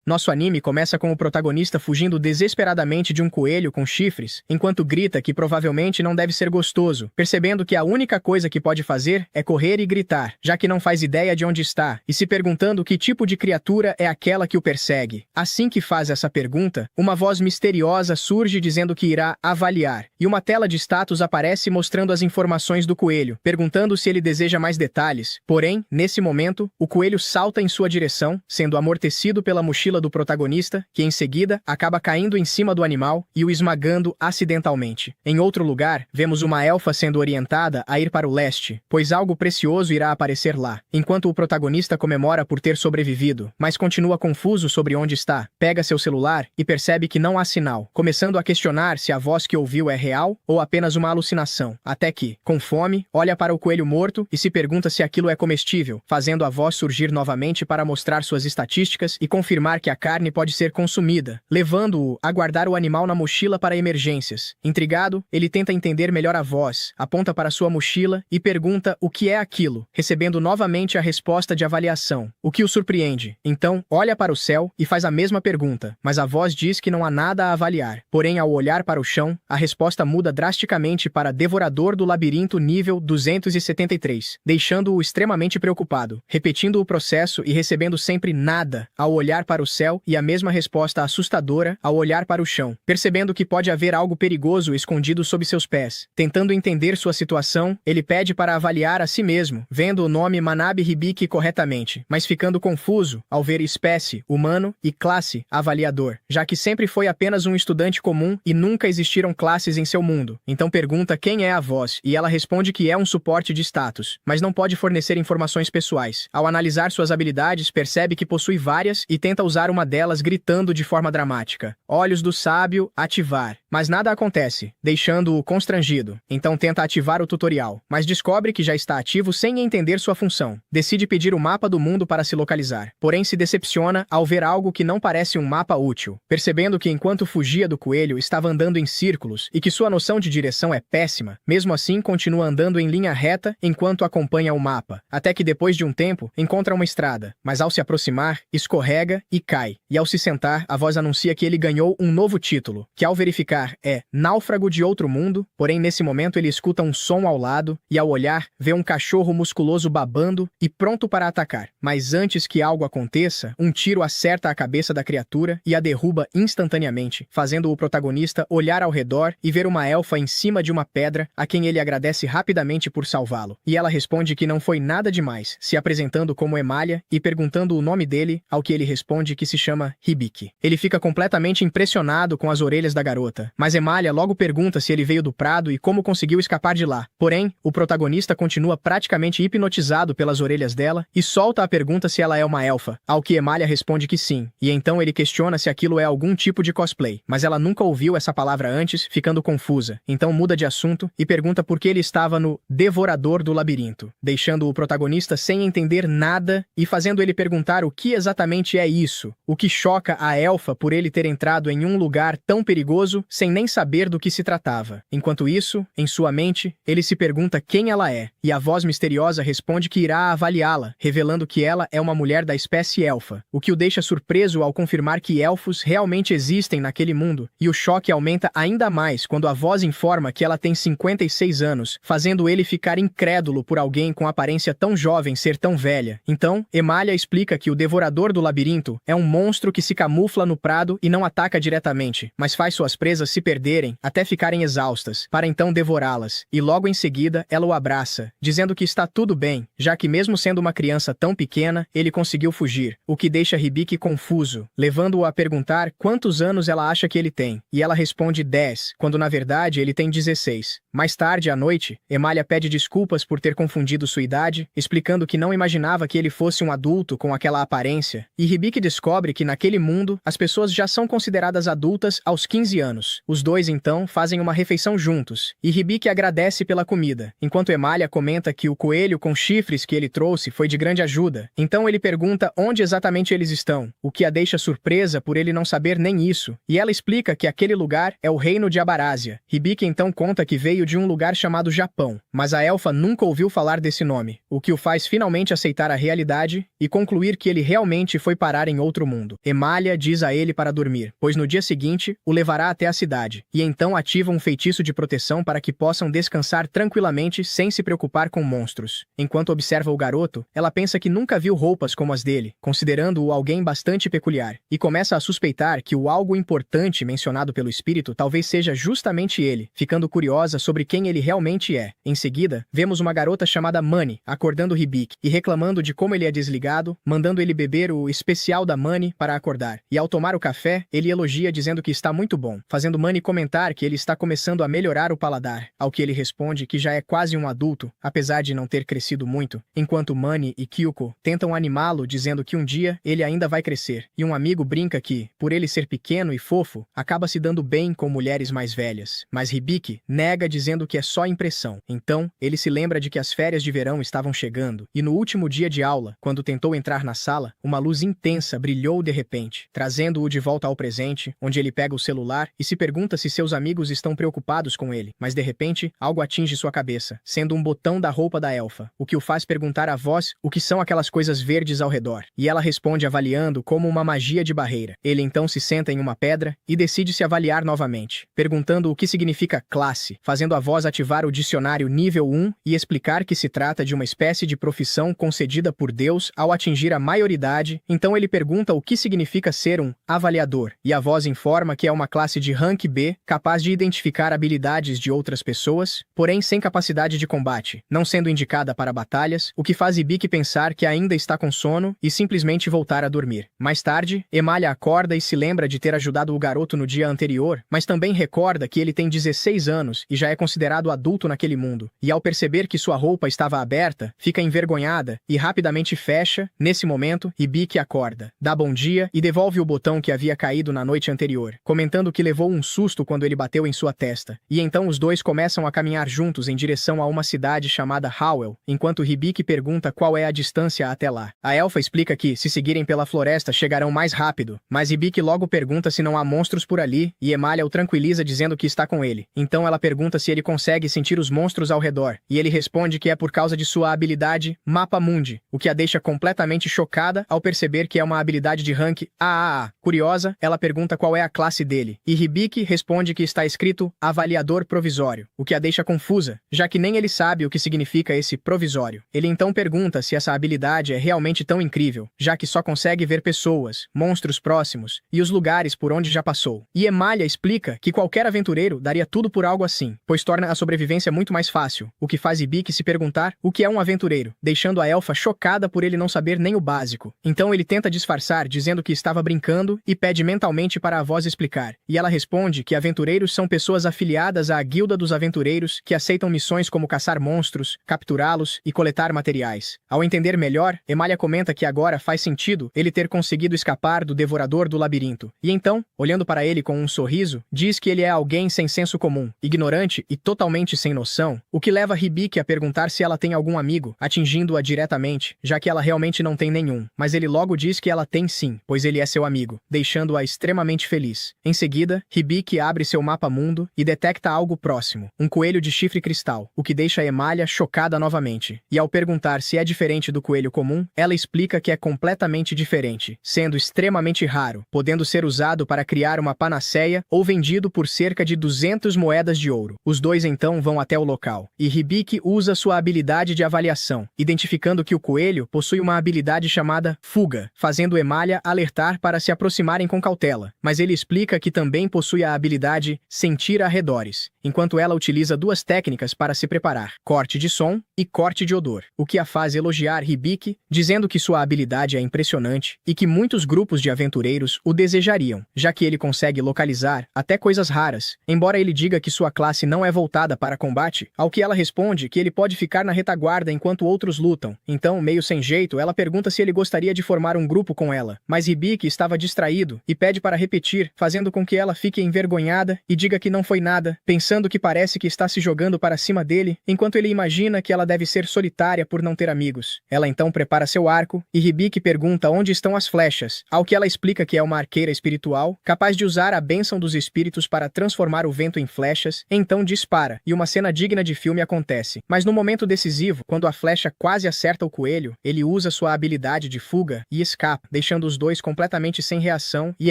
Nosso anime começa com o protagonista fugindo desesperadamente de um coelho com chifres, enquanto grita que provavelmente não deve ser gostoso, percebendo que a única coisa que pode fazer é correr e gritar, já que não faz ideia de onde está, e se perguntando que tipo de criatura é aquela que o persegue. Assim que faz essa pergunta, uma voz misteriosa surge dizendo que irá avaliar, e uma tela de status aparece mostrando as informações do coelho, perguntando se ele deseja mais detalhes. Porém, nesse momento, o coelho salta em sua direção, sendo amortecido pela mochila do protagonista, que em seguida acaba caindo em cima do animal e o esmagando acidentalmente. Em outro lugar, vemos uma elfa sendo orientada a ir para o leste, pois algo precioso irá aparecer lá, enquanto o protagonista comemora por ter sobrevivido, mas continua confuso sobre onde está. Pega seu celular e percebe que não há sinal, começando a questionar se a voz que ouviu é real ou apenas uma alucinação, até que, com fome, olha para o coelho morto e se pergunta se aquilo é comestível, fazendo a voz surgir novamente para mostrar suas estatísticas e confirmar que a carne pode ser consumida, levando-o a guardar o animal na mochila para emergências. Intrigado, ele tenta entender melhor a voz, aponta para sua mochila e pergunta o que é aquilo, recebendo novamente a resposta de avaliação, o que o surpreende. Então, olha para o céu e faz a mesma pergunta, mas a voz diz que não há nada a avaliar. Porém, ao olhar para o chão, a resposta muda drasticamente para Devorador do Labirinto nível 273, deixando-o extremamente preocupado, repetindo o processo e recebendo sempre nada ao olhar para o céu e a mesma resposta assustadora ao olhar para o chão, percebendo que pode haver algo perigoso escondido sob seus pés. Tentando entender sua situação, ele pede para avaliar a si mesmo, vendo o nome Manabe Hibiki corretamente, mas ficando confuso ao ver espécie, humano e classe, avaliador, já que sempre foi apenas um estudante comum e nunca existiram classes em seu mundo. Então pergunta quem é a voz, e ela responde que é um suporte de status, mas não pode fornecer informações pessoais. Ao analisar suas habilidades, percebe que possui várias e tenta usar uma delas gritando de forma dramática: Olhos do Sábio, ativar. Mas nada acontece, deixando-o constrangido. Então tenta ativar o tutorial, mas descobre que já está ativo sem entender sua função. Decide pedir o mapa do mundo para se localizar, porém se decepciona ao ver algo que não parece um mapa útil, percebendo que enquanto fugia do coelho estava andando em círculos e que sua noção de direção é péssima. Mesmo assim, continua andando em linha reta enquanto acompanha o mapa, até que depois de um tempo encontra uma estrada, mas ao se aproximar, escorrega e cai, e ao se sentar, a voz anuncia que ele ganhou um novo título, que ao verificar é Náufrago de Outro Mundo. Porém nesse momento ele escuta um som ao lado e ao olhar vê um cachorro musculoso babando e pronto para atacar. Mas antes que algo aconteça, um tiro acerta a cabeça da criatura e a derruba instantaneamente, fazendo o protagonista olhar ao redor e ver uma elfa em cima de uma pedra, a quem ele agradece rapidamente por salvá-lo. E ela responde que não foi nada demais, se apresentando como Emalia e perguntando o nome dele, ao que ele responde que se chama Hibiki. Ele fica completamente impressionado com as orelhas da garota, mas Emalia logo pergunta se ele veio do prado e como conseguiu escapar de lá. Porém, o protagonista continua praticamente hipnotizado pelas orelhas dela e solta a pergunta se ela é uma elfa, ao que Emalia responde que sim, e então ele questiona se aquilo é algum tipo de cosplay, mas ela nunca ouviu essa palavra antes, ficando confusa. Então muda de assunto e pergunta por que ele estava no Devorador do Labirinto, deixando o protagonista sem entender nada e fazendo ele perguntar o que exatamente é isso, o que choca a elfa por ele ter entrado em um lugar tão perigoso sem nem saber do que se tratava. Enquanto isso, em sua mente, ele se pergunta quem ela é, e a voz misteriosa responde que irá avaliá-la, revelando que ela é uma mulher da espécie elfa, o que o deixa surpreso ao confirmar que elfos realmente existem naquele mundo, e o choque aumenta ainda mais quando a voz informa que ela tem 56 anos, fazendo ele ficar incrédulo por alguém com aparência tão jovem ser tão velha. Então, Emalia explica que o Devorador do Labirinto é um monstro que se camufla no prado e não ataca diretamente, mas faz suas presas se perderem até ficarem exaustas, para então devorá-las, e logo em seguida ela o abraça, dizendo que está tudo bem, já que mesmo sendo uma criança tão pequena, ele conseguiu fugir, o que deixa Hibiki confuso, levando-o a perguntar quantos anos ela acha que ele tem, e ela responde 10, quando na verdade ele tem 16. Mais tarde à noite, Emalia pede desculpas por ter confundido sua idade, explicando que não imaginava que ele fosse um adulto com aquela aparência, e Hibiki descobre que naquele mundo as pessoas já são consideradas adultas aos 15 anos. Os dois então fazem uma refeição juntos, e Hibiki agradece pela comida, enquanto Emalia comenta que o coelho com chifres que ele trouxe foi de grande ajuda. Então ele pergunta onde exatamente eles estão, o que a deixa surpresa por ele não saber nem isso, e ela explica que aquele lugar é o reino de Abarásia. Hibiki então conta que veio de um lugar chamado Japão, mas a elfa nunca ouviu falar desse nome, o que o faz finalmente aceitar a realidade e concluir que ele realmente foi parar em outro outro mundo. Emália diz a ele para dormir, pois no dia seguinte, o levará até a cidade, e então ativa um feitiço de proteção para que possam descansar tranquilamente sem se preocupar com monstros. Enquanto observa o garoto, ela pensa que nunca viu roupas como as dele, considerando-o alguém bastante peculiar, e começa a suspeitar que o algo importante mencionado pelo espírito talvez seja justamente ele, ficando curiosa sobre quem ele realmente é. Em seguida, vemos uma garota chamada Manny acordando Hibiki e reclamando de como ele é desligado, mandando ele beber o especial da Manny para acordar. E ao tomar o café, ele elogia dizendo que está muito bom, fazendo Manny comentar que ele está começando a melhorar o paladar, ao que ele responde que já é quase um adulto, apesar de não ter crescido muito, enquanto Manny e Kyuko tentam animá-lo dizendo que um dia ele ainda vai crescer, e um amigo brinca que, por ele ser pequeno e fofo, acaba se dando bem com mulheres mais velhas. Mas Hibiki nega dizendo que é só impressão. Então, ele se lembra de que as férias de verão estavam chegando, e no último dia de aula, quando tentou entrar na sala, uma luz intensa brilhou de repente, trazendo-o de volta ao presente, onde ele pega o celular e se pergunta se seus amigos estão preocupados com ele, mas de repente, algo atinge sua cabeça, sendo um botão da roupa da elfa, o que o faz perguntar à voz o que são aquelas coisas verdes ao redor, e ela responde avaliando como uma magia de barreira. Ele então se senta em uma pedra e decide se avaliar novamente, perguntando o que significa classe, fazendo a voz ativar o dicionário nível 1 e explicar que se trata de uma espécie de profissão concedida por Deus ao atingir a maioridade. Então ele pergunta o que significa ser um avaliador, e a voz informa que é uma classe de rank B, capaz de identificar habilidades de outras pessoas, porém sem capacidade de combate, não sendo indicada para batalhas, o que faz Hibiki pensar que ainda está com sono e simplesmente voltar a dormir. Mais tarde, Emália acorda e se lembra de ter ajudado o garoto no dia anterior, mas também recorda que ele tem 16 anos e já é considerado adulto naquele mundo, e ao perceber que sua roupa estava aberta, fica envergonhada e rapidamente fecha. Nesse momento, Hibiki acorda, dá bom dia e devolve o botão que havia caído na noite anterior, comentando que levou um susto quando ele bateu em sua testa, e então os dois começam a caminhar juntos em direção a uma cidade chamada Howell, enquanto Hibiki pergunta qual é a distância até lá. A elfa explica que, se seguirem pela floresta, chegarão mais rápido, mas Hibiki logo pergunta se não há monstros por ali, e Emália o tranquiliza dizendo que está com ele. Então ela pergunta se ele consegue sentir os monstros ao redor, e ele responde que é por causa de sua habilidade Mapa Mundi, o que a deixa completamente chocada ao perceber que é uma habilidade de rank AAA. Curiosa, ela pergunta qual é a classe dele, e Hibiki responde que está escrito Avaliador Provisório, o que a deixa confusa, já que nem ele sabe o que significa esse provisório. Ele então pergunta se essa habilidade é realmente tão incrível, já que só consegue ver pessoas, monstros próximos, e os lugares por onde já passou. E Emália explica que qualquer aventureiro daria tudo por algo assim, pois torna a sobrevivência muito mais fácil, o que faz Hibiki se perguntar o que é um aventureiro, deixando a elfa chocada por ele não saber nem o básico. Então ele tenta disfarçar dizendo que estava brincando e pede mentalmente para a voz explicar, e ela responde que aventureiros são pessoas afiliadas à Guilda dos Aventureiros que aceitam missões como caçar monstros, capturá-los e coletar materiais. Ao entender melhor, Emália comenta que agora faz sentido ele ter conseguido escapar do Devorador do Labirinto, e então, olhando para ele com um sorriso, diz que ele é alguém sem senso comum, ignorante e totalmente sem noção, o que leva Hibiki a perguntar se ela tem algum amigo, atingindo-a diretamente, já que ela realmente não tem nenhum, mas ele logo diz que ela tem sim, pois ele é seu amigo, deixando-a extremamente feliz. Em seguida, Hibiki abre seu mapa mundo e detecta algo próximo, um coelho de chifre cristal, o que deixa Emália chocada novamente. E ao perguntar se é diferente do coelho comum, ela explica que é completamente diferente, sendo extremamente raro, podendo ser usado para criar uma panaceia ou vendido por cerca de 200 moedas de ouro. Os dois então vão até o local, e Hibiki usa sua habilidade de avaliação, identificando que o coelho possui uma habilidade chamada fuga, fazendo Emália alertar para se aproximarem com cautela, mas ele explica que também possui a habilidade sentir arredores, enquanto ela utiliza duas técnicas para se preparar, corte de som e corte de odor, o que a faz elogiar Hibiki, dizendo que sua habilidade é impressionante e que muitos grupos de aventureiros o desejariam, já que ele consegue localizar até coisas raras, embora ele diga que sua classe não é voltada para combate, ao que ela responde que ele pode ficar na retaguarda enquanto outros lutam. Então, meio sem jeito, ela pergunta se ele gostaria de formar um grupo com ela, mas Hibiki estava distraído e pede para repetir, fazendo com que ela fique envergonhada e diga que não foi nada, pensando que parece que está se jogando para cima dele, enquanto ele imagina que ela deve ser solitária por não ter amigos. Ela então prepara seu arco, e Hibiki pergunta onde estão as flechas, ao que ela explica que é uma arqueira espiritual, capaz de usar a bênção dos espíritos para transformar o vento em flechas, então dispara, e uma cena digna de filme acontece. Mas no momento decisivo, quando a flecha quase acerta o coelho, ele usa sua habilidade de fuga e escapa, deixando deixando os dois completamente sem reação e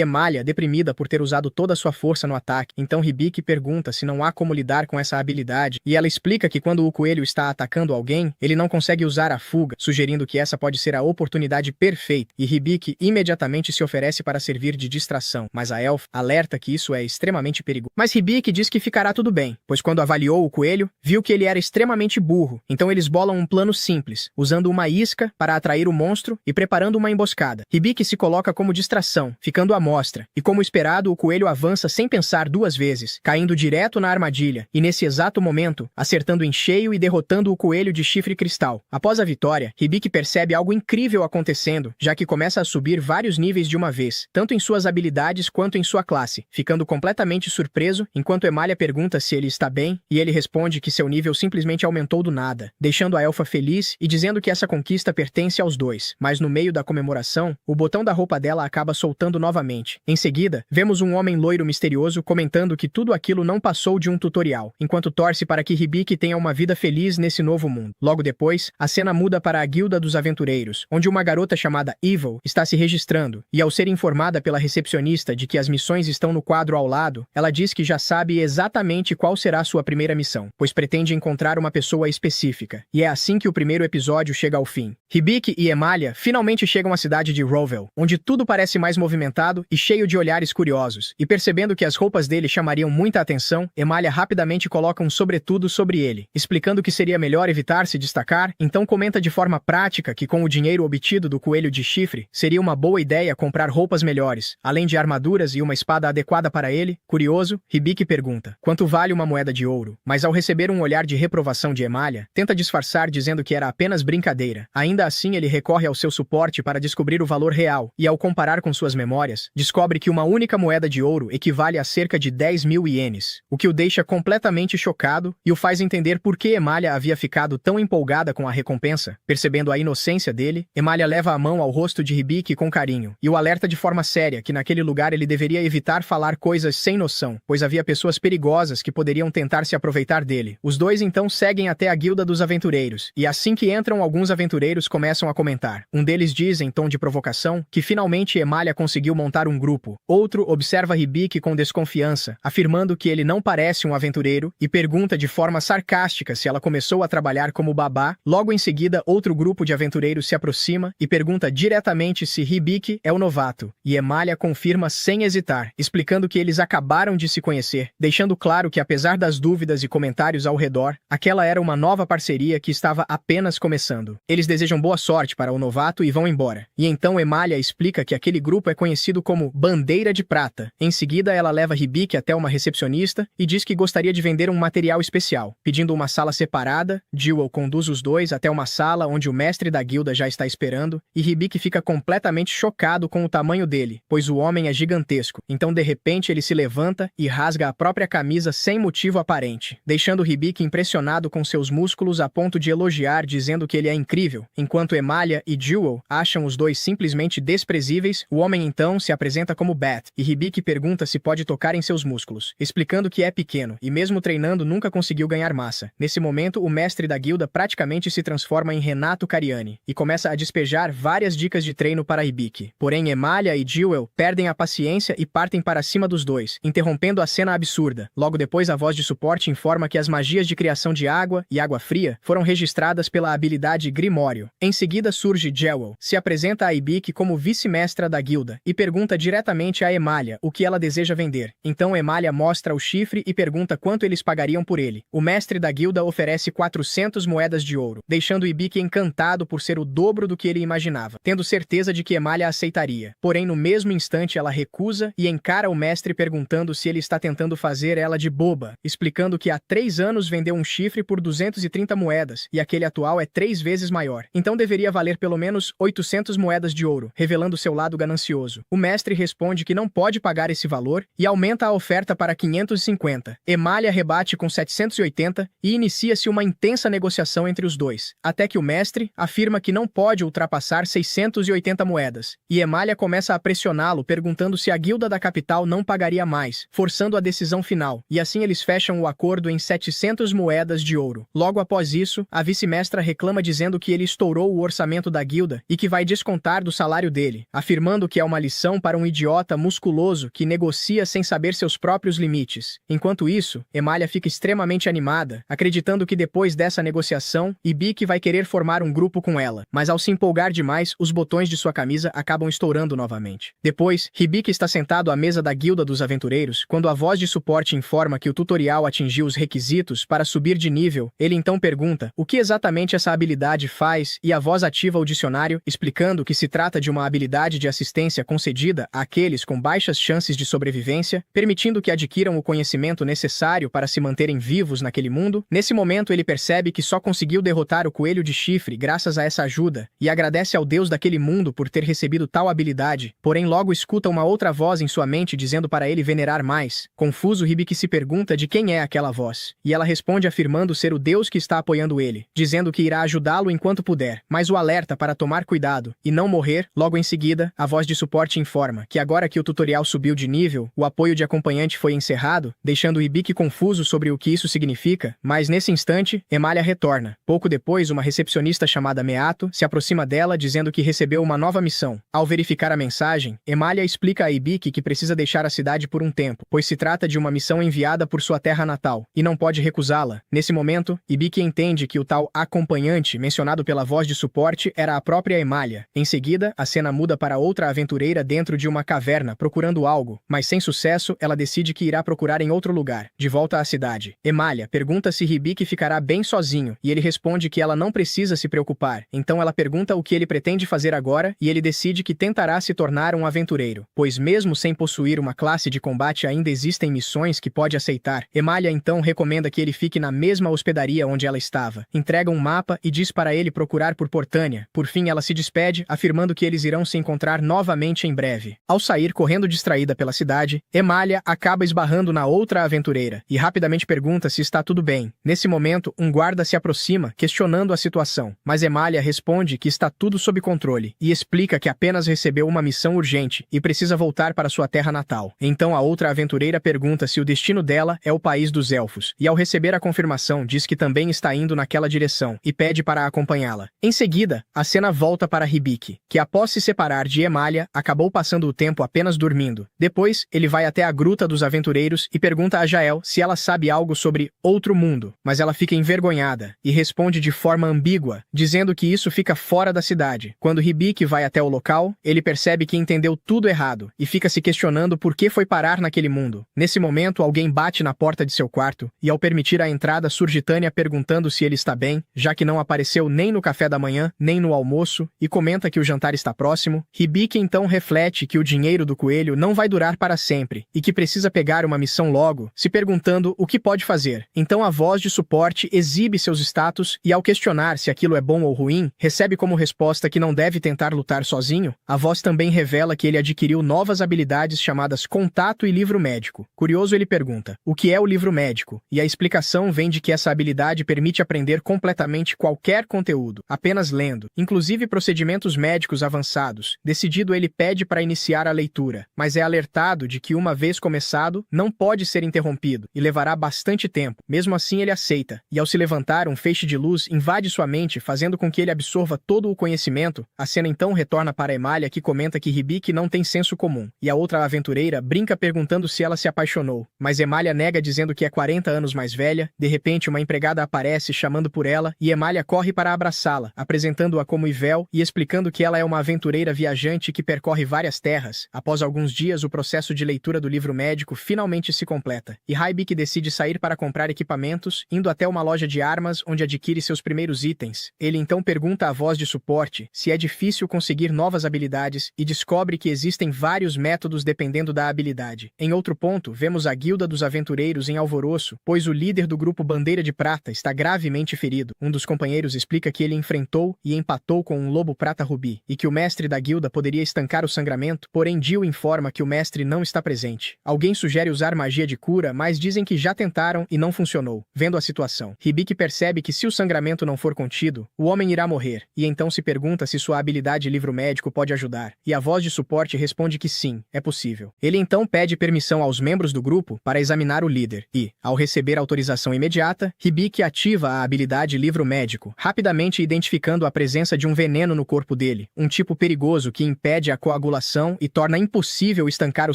Emalia deprimida por ter usado toda a sua força no ataque. Então Hibiki pergunta se não há como lidar com essa habilidade e ela explica que quando o coelho está atacando alguém, ele não consegue usar a fuga, sugerindo que essa pode ser a oportunidade perfeita, e Hibiki imediatamente se oferece para servir de distração, mas a elfa alerta que isso é extremamente perigoso. Mas Hibiki diz que ficará tudo bem, pois quando avaliou o coelho, viu que ele era extremamente burro, então eles bolam um plano simples, usando uma isca para atrair o monstro e preparando uma emboscada. Hibiki se coloca como distração, ficando à mostra, e como esperado, o coelho avança sem pensar duas vezes, caindo direto na armadilha, e nesse exato momento, acertando em cheio e derrotando o coelho de chifre cristal. Após a vitória, Hibiki percebe algo incrível acontecendo, já que começa a subir vários níveis de uma vez, tanto em suas habilidades quanto em sua classe, ficando completamente surpreso enquanto Emalia pergunta se ele está bem, e ele responde que seu nível simplesmente aumentou do nada, deixando a elfa feliz e dizendo que essa conquista pertence aos dois. Mas no meio da comemoração, o botão da roupa dela acaba soltando novamente. Em seguida, vemos um homem loiro misterioso comentando que tudo aquilo não passou de um tutorial, enquanto torce para que Hibiki tenha uma vida feliz nesse novo mundo. Logo depois, a cena muda para a Guilda dos Aventureiros, onde uma garota chamada Evil está se registrando, e ao ser informada pela recepcionista de que as missões estão no quadro ao lado, ela diz que já sabe exatamente qual será sua primeira missão, pois pretende encontrar uma pessoa específica, e é assim que o primeiro episódio chega ao fim. Hibiki e Emalia finalmente chegam à cidade de Rowville, onde tudo parece mais movimentado e cheio de olhares curiosos, e percebendo que as roupas dele chamariam muita atenção, Emalia rapidamente coloca um sobretudo sobre ele, explicando que seria melhor evitar se destacar, então comenta de forma prática que com o dinheiro obtido do coelho de chifre, seria uma boa ideia comprar roupas melhores, além de armaduras e uma espada adequada para ele. Curioso, Hibiki pergunta, quanto vale uma moeda de ouro? Mas ao receber um olhar de reprovação de Emalia, tenta disfarçar dizendo que era apenas brincadeira. Ainda assim ele recorre ao seu suporte para descobrir o valor real, e ao comparar com suas memórias, descobre que uma única moeda de ouro equivale a cerca de 10.000 ienes, o que o deixa completamente chocado e o faz entender por que Emalia havia ficado tão empolgada com a recompensa. Percebendo a inocência dele, Emalia leva a mão ao rosto de Hibiki com carinho, e o alerta de forma séria que naquele lugar ele deveria evitar falar coisas sem noção, pois havia pessoas perigosas que poderiam tentar se aproveitar dele. Os dois então seguem até a Guilda dos Aventureiros, e assim que entram, alguns aventureiros começam a comentar. Um deles diz, em tom de provocação, que finalmente Emalia conseguiu montar um grupo. Outro observa Hibiki com desconfiança, afirmando que ele não parece um aventureiro, e pergunta de forma sarcástica se ela começou a trabalhar como babá. Logo em seguida, outro grupo de aventureiros se aproxima e pergunta diretamente se Hibiki é o novato, e Emalia confirma sem hesitar, explicando que eles acabaram de se conhecer, deixando claro que apesar das dúvidas e comentários ao redor, aquela era uma nova parceria que estava apenas começando. Eles desejam boa sorte para o novato e vão embora. E então Emalia explica que aquele grupo é conhecido como Bandeira de Prata. Em seguida, ela leva Hibiki até uma recepcionista e diz que gostaria de vender um material especial. Pedindo uma sala separada, Jewel conduz os dois até uma sala onde o mestre da guilda já está esperando, e Hibiki fica completamente chocado com o tamanho dele, pois o homem é gigantesco. Então, de repente, ele se levanta e rasga a própria camisa sem motivo aparente, deixando Hibiki impressionado com seus músculos a ponto de elogiar, dizendo que ele é incrível. Enquanto Emalia e Jewel acham os dois simplesmente desprezíveis, o homem então se apresenta como Bat, e Hibiki pergunta se pode tocar em seus músculos, explicando que é pequeno, e mesmo treinando nunca conseguiu ganhar massa. Nesse momento, o mestre da guilda praticamente se transforma em Renato Cariani, e começa a despejar várias dicas de treino para Hibiki. Porém, Emalia e Jewel perdem a paciência e partem para cima dos dois, interrompendo a cena absurda. Logo depois, a voz de suporte informa que as magias de criação de água e água fria foram registradas pela habilidade Grimório. Em seguida surge Jewel, se apresenta a Hibiki como vice-mestra da guilda, e pergunta diretamente a Emalia o que ela deseja vender. Então Emalia mostra o chifre e pergunta quanto eles pagariam por ele. O mestre da guilda oferece 400 moedas de ouro, deixando Hibiki encantado por ser o dobro do que ele imaginava, tendo certeza de que Emalia aceitaria. Porém, no mesmo instante ela recusa e encara o mestre perguntando se ele está tentando fazer ela de boba, explicando que há 3 anos vendeu um chifre por 230 moedas, e aquele atual é 3 vezes maior. Então deveria valer pelo menos 800 moedas de ouro, revelando seu lado ganancioso. O mestre responde que não pode pagar esse valor e aumenta a oferta para 550. Emalia rebate com 780 e inicia-se uma intensa negociação entre os dois, até que o mestre afirma que não pode ultrapassar 680 moedas, e Emalia começa a pressioná-lo perguntando se a guilda da capital não pagaria mais, forçando a decisão final, e assim eles fecham o acordo em 700 moedas de ouro. Logo após isso, a vice-mestra reclama dizendo que ele estourou o orçamento da guilda e que vai descontar dos salário dele, afirmando que é uma lição para um idiota musculoso que negocia sem saber seus próprios limites. Enquanto isso, Emalia fica extremamente animada, acreditando que depois dessa negociação, Hibiki vai querer formar um grupo com ela, mas ao se empolgar demais, os botões de sua camisa acabam estourando novamente. Depois, Hibiki está sentado à mesa da Guilda dos Aventureiros quando a voz de suporte informa que o tutorial atingiu os requisitos para subir de nível. Ele então pergunta o que exatamente essa habilidade faz e a voz ativa o dicionário, explicando que se trata de uma habilidade de assistência concedida àqueles com baixas chances de sobrevivência, permitindo que adquiram o conhecimento necessário para se manterem vivos naquele mundo. Nesse momento, ele percebe que só conseguiu derrotar o coelho de chifre graças a essa ajuda e agradece ao deus daquele mundo por ter recebido tal habilidade, porém logo escuta uma outra voz em sua mente dizendo para ele venerar mais. Confuso, Hibiki se pergunta de quem é aquela voz, e ela responde afirmando ser o deus que está apoiando ele, dizendo que irá ajudá-lo enquanto puder, mas o alerta para tomar cuidado e não morrer. Logo em seguida, a voz de suporte informa que agora que o tutorial subiu de nível, o apoio de acompanhante foi encerrado, deixando Hibiki confuso sobre o que isso significa, mas nesse instante, Emalia retorna. Pouco depois, uma recepcionista chamada Meato se aproxima dela dizendo que recebeu uma nova missão. Ao verificar a mensagem, Emalia explica a Hibiki que precisa deixar a cidade por um tempo, pois se trata de uma missão enviada por sua terra natal, e não pode recusá-la. Nesse momento, Hibiki entende que o tal acompanhante mencionado pela voz de suporte era a própria Emalia. Em seguida, a cena muda para outra aventureira dentro de uma caverna procurando algo, mas sem sucesso, ela decide que irá procurar em outro lugar. De volta à cidade, Emalia pergunta se Hibiki ficará bem sozinho, e ele responde que ela não precisa se preocupar. Então ela pergunta o que ele pretende fazer agora, e ele decide que tentará se tornar um aventureiro, pois mesmo sem possuir uma classe de combate ainda existem missões que pode aceitar. Emalia então recomenda que ele fique na mesma hospedaria onde ela estava, entrega um mapa e diz para ele procurar por Portânia. Por fim, ela se despede, afirmando que eles irão se encontrar novamente em breve. Ao sair correndo distraída pela cidade, Emalia acaba esbarrando na outra aventureira e rapidamente pergunta se está tudo bem. Nesse momento, um guarda se aproxima, questionando a situação, mas Emalia responde que está tudo sob controle e explica que apenas recebeu uma missão urgente e precisa voltar para sua terra natal. Então a outra aventureira pergunta se o destino dela é o país dos elfos, e ao receber a confirmação diz que também está indo naquela direção e pede para acompanhá-la. Em seguida, a cena volta para Hibiki, que após se separar de Emalia, acabou passando o tempo apenas dormindo. Depois, ele vai até a Gruta dos Aventureiros e pergunta a Jael se ela sabe algo sobre outro mundo, mas ela fica envergonhada e responde de forma ambígua, dizendo que isso fica fora da cidade. Quando Hibiki vai até o local, ele percebe que entendeu tudo errado e fica se questionando por que foi parar naquele mundo. Nesse momento, alguém bate na porta de seu quarto e ao permitir a entrada surge Tânia perguntando se ele está bem, já que não apareceu nem no café da manhã, nem no almoço, e comenta que o jantar está próximo. Hibiki então reflete que o dinheiro do coelho não vai durar para sempre e que precisa pegar uma missão logo, se perguntando o que pode fazer. Então a voz de suporte exibe seus status e ao questionar se aquilo é bom ou ruim, recebe como resposta que não deve tentar lutar sozinho. A voz também revela que ele adquiriu novas habilidades chamadas Contato e Livro Médico. Curioso, ele pergunta, o que é o livro médico? E a explicação vem de que essa habilidade permite aprender completamente qualquer conteúdo, apenas lendo, inclusive procedimentos médicos avançados. Decidido, ele pede para iniciar a leitura, mas é alertado de que uma vez começado, não pode ser interrompido e levará bastante tempo. Mesmo assim, ele aceita, e ao se levantar, um feixe de luz invade sua mente, fazendo com que ele absorva todo o conhecimento. A cena então retorna para Emalia, que comenta que Hibiki não tem senso comum, e a outra aventureira brinca perguntando se ela se apaixonou, mas Emalia nega dizendo que é 40 anos mais velha. De repente, uma empregada aparece chamando por ela, e Emalia corre para abraçá-la, apresentando-a como Ivel e explicando que ela é uma aventureira viajante que percorre várias terras. Após alguns dias, o processo de leitura do livro médico finalmente se completa, e Hibiki decide sair para comprar equipamentos, indo até uma loja de armas onde adquire seus primeiros itens. Ele então pergunta à voz de suporte se é difícil conseguir novas habilidades e descobre que existem vários métodos dependendo da habilidade. Em outro ponto, vemos a Guilda dos Aventureiros em alvoroço, pois o líder do grupo Bandeira de Prata está gravemente ferido. Um dos companheiros explica que ele enfrentou e empatou com um lobo prata rubi, e que o mestre da guilda poderia estancar o sangramento, porém Jill informa que o mestre não está presente. Alguém sugere usar magia de cura, mas dizem que já tentaram e não funcionou. Vendo a situação, Hibiki percebe que se o sangramento não for contido, o homem irá morrer, e então se pergunta se sua habilidade livro médico pode ajudar, e a voz de suporte responde que sim, é possível. Ele então pede permissão aos membros do grupo para examinar o líder, e, ao receber autorização imediata, Hibiki ativa a habilidade livro médico, rapidamente identificando a presença de um veneno no corpo dele. Um um tipo perigoso que impede a coagulação e torna impossível estancar o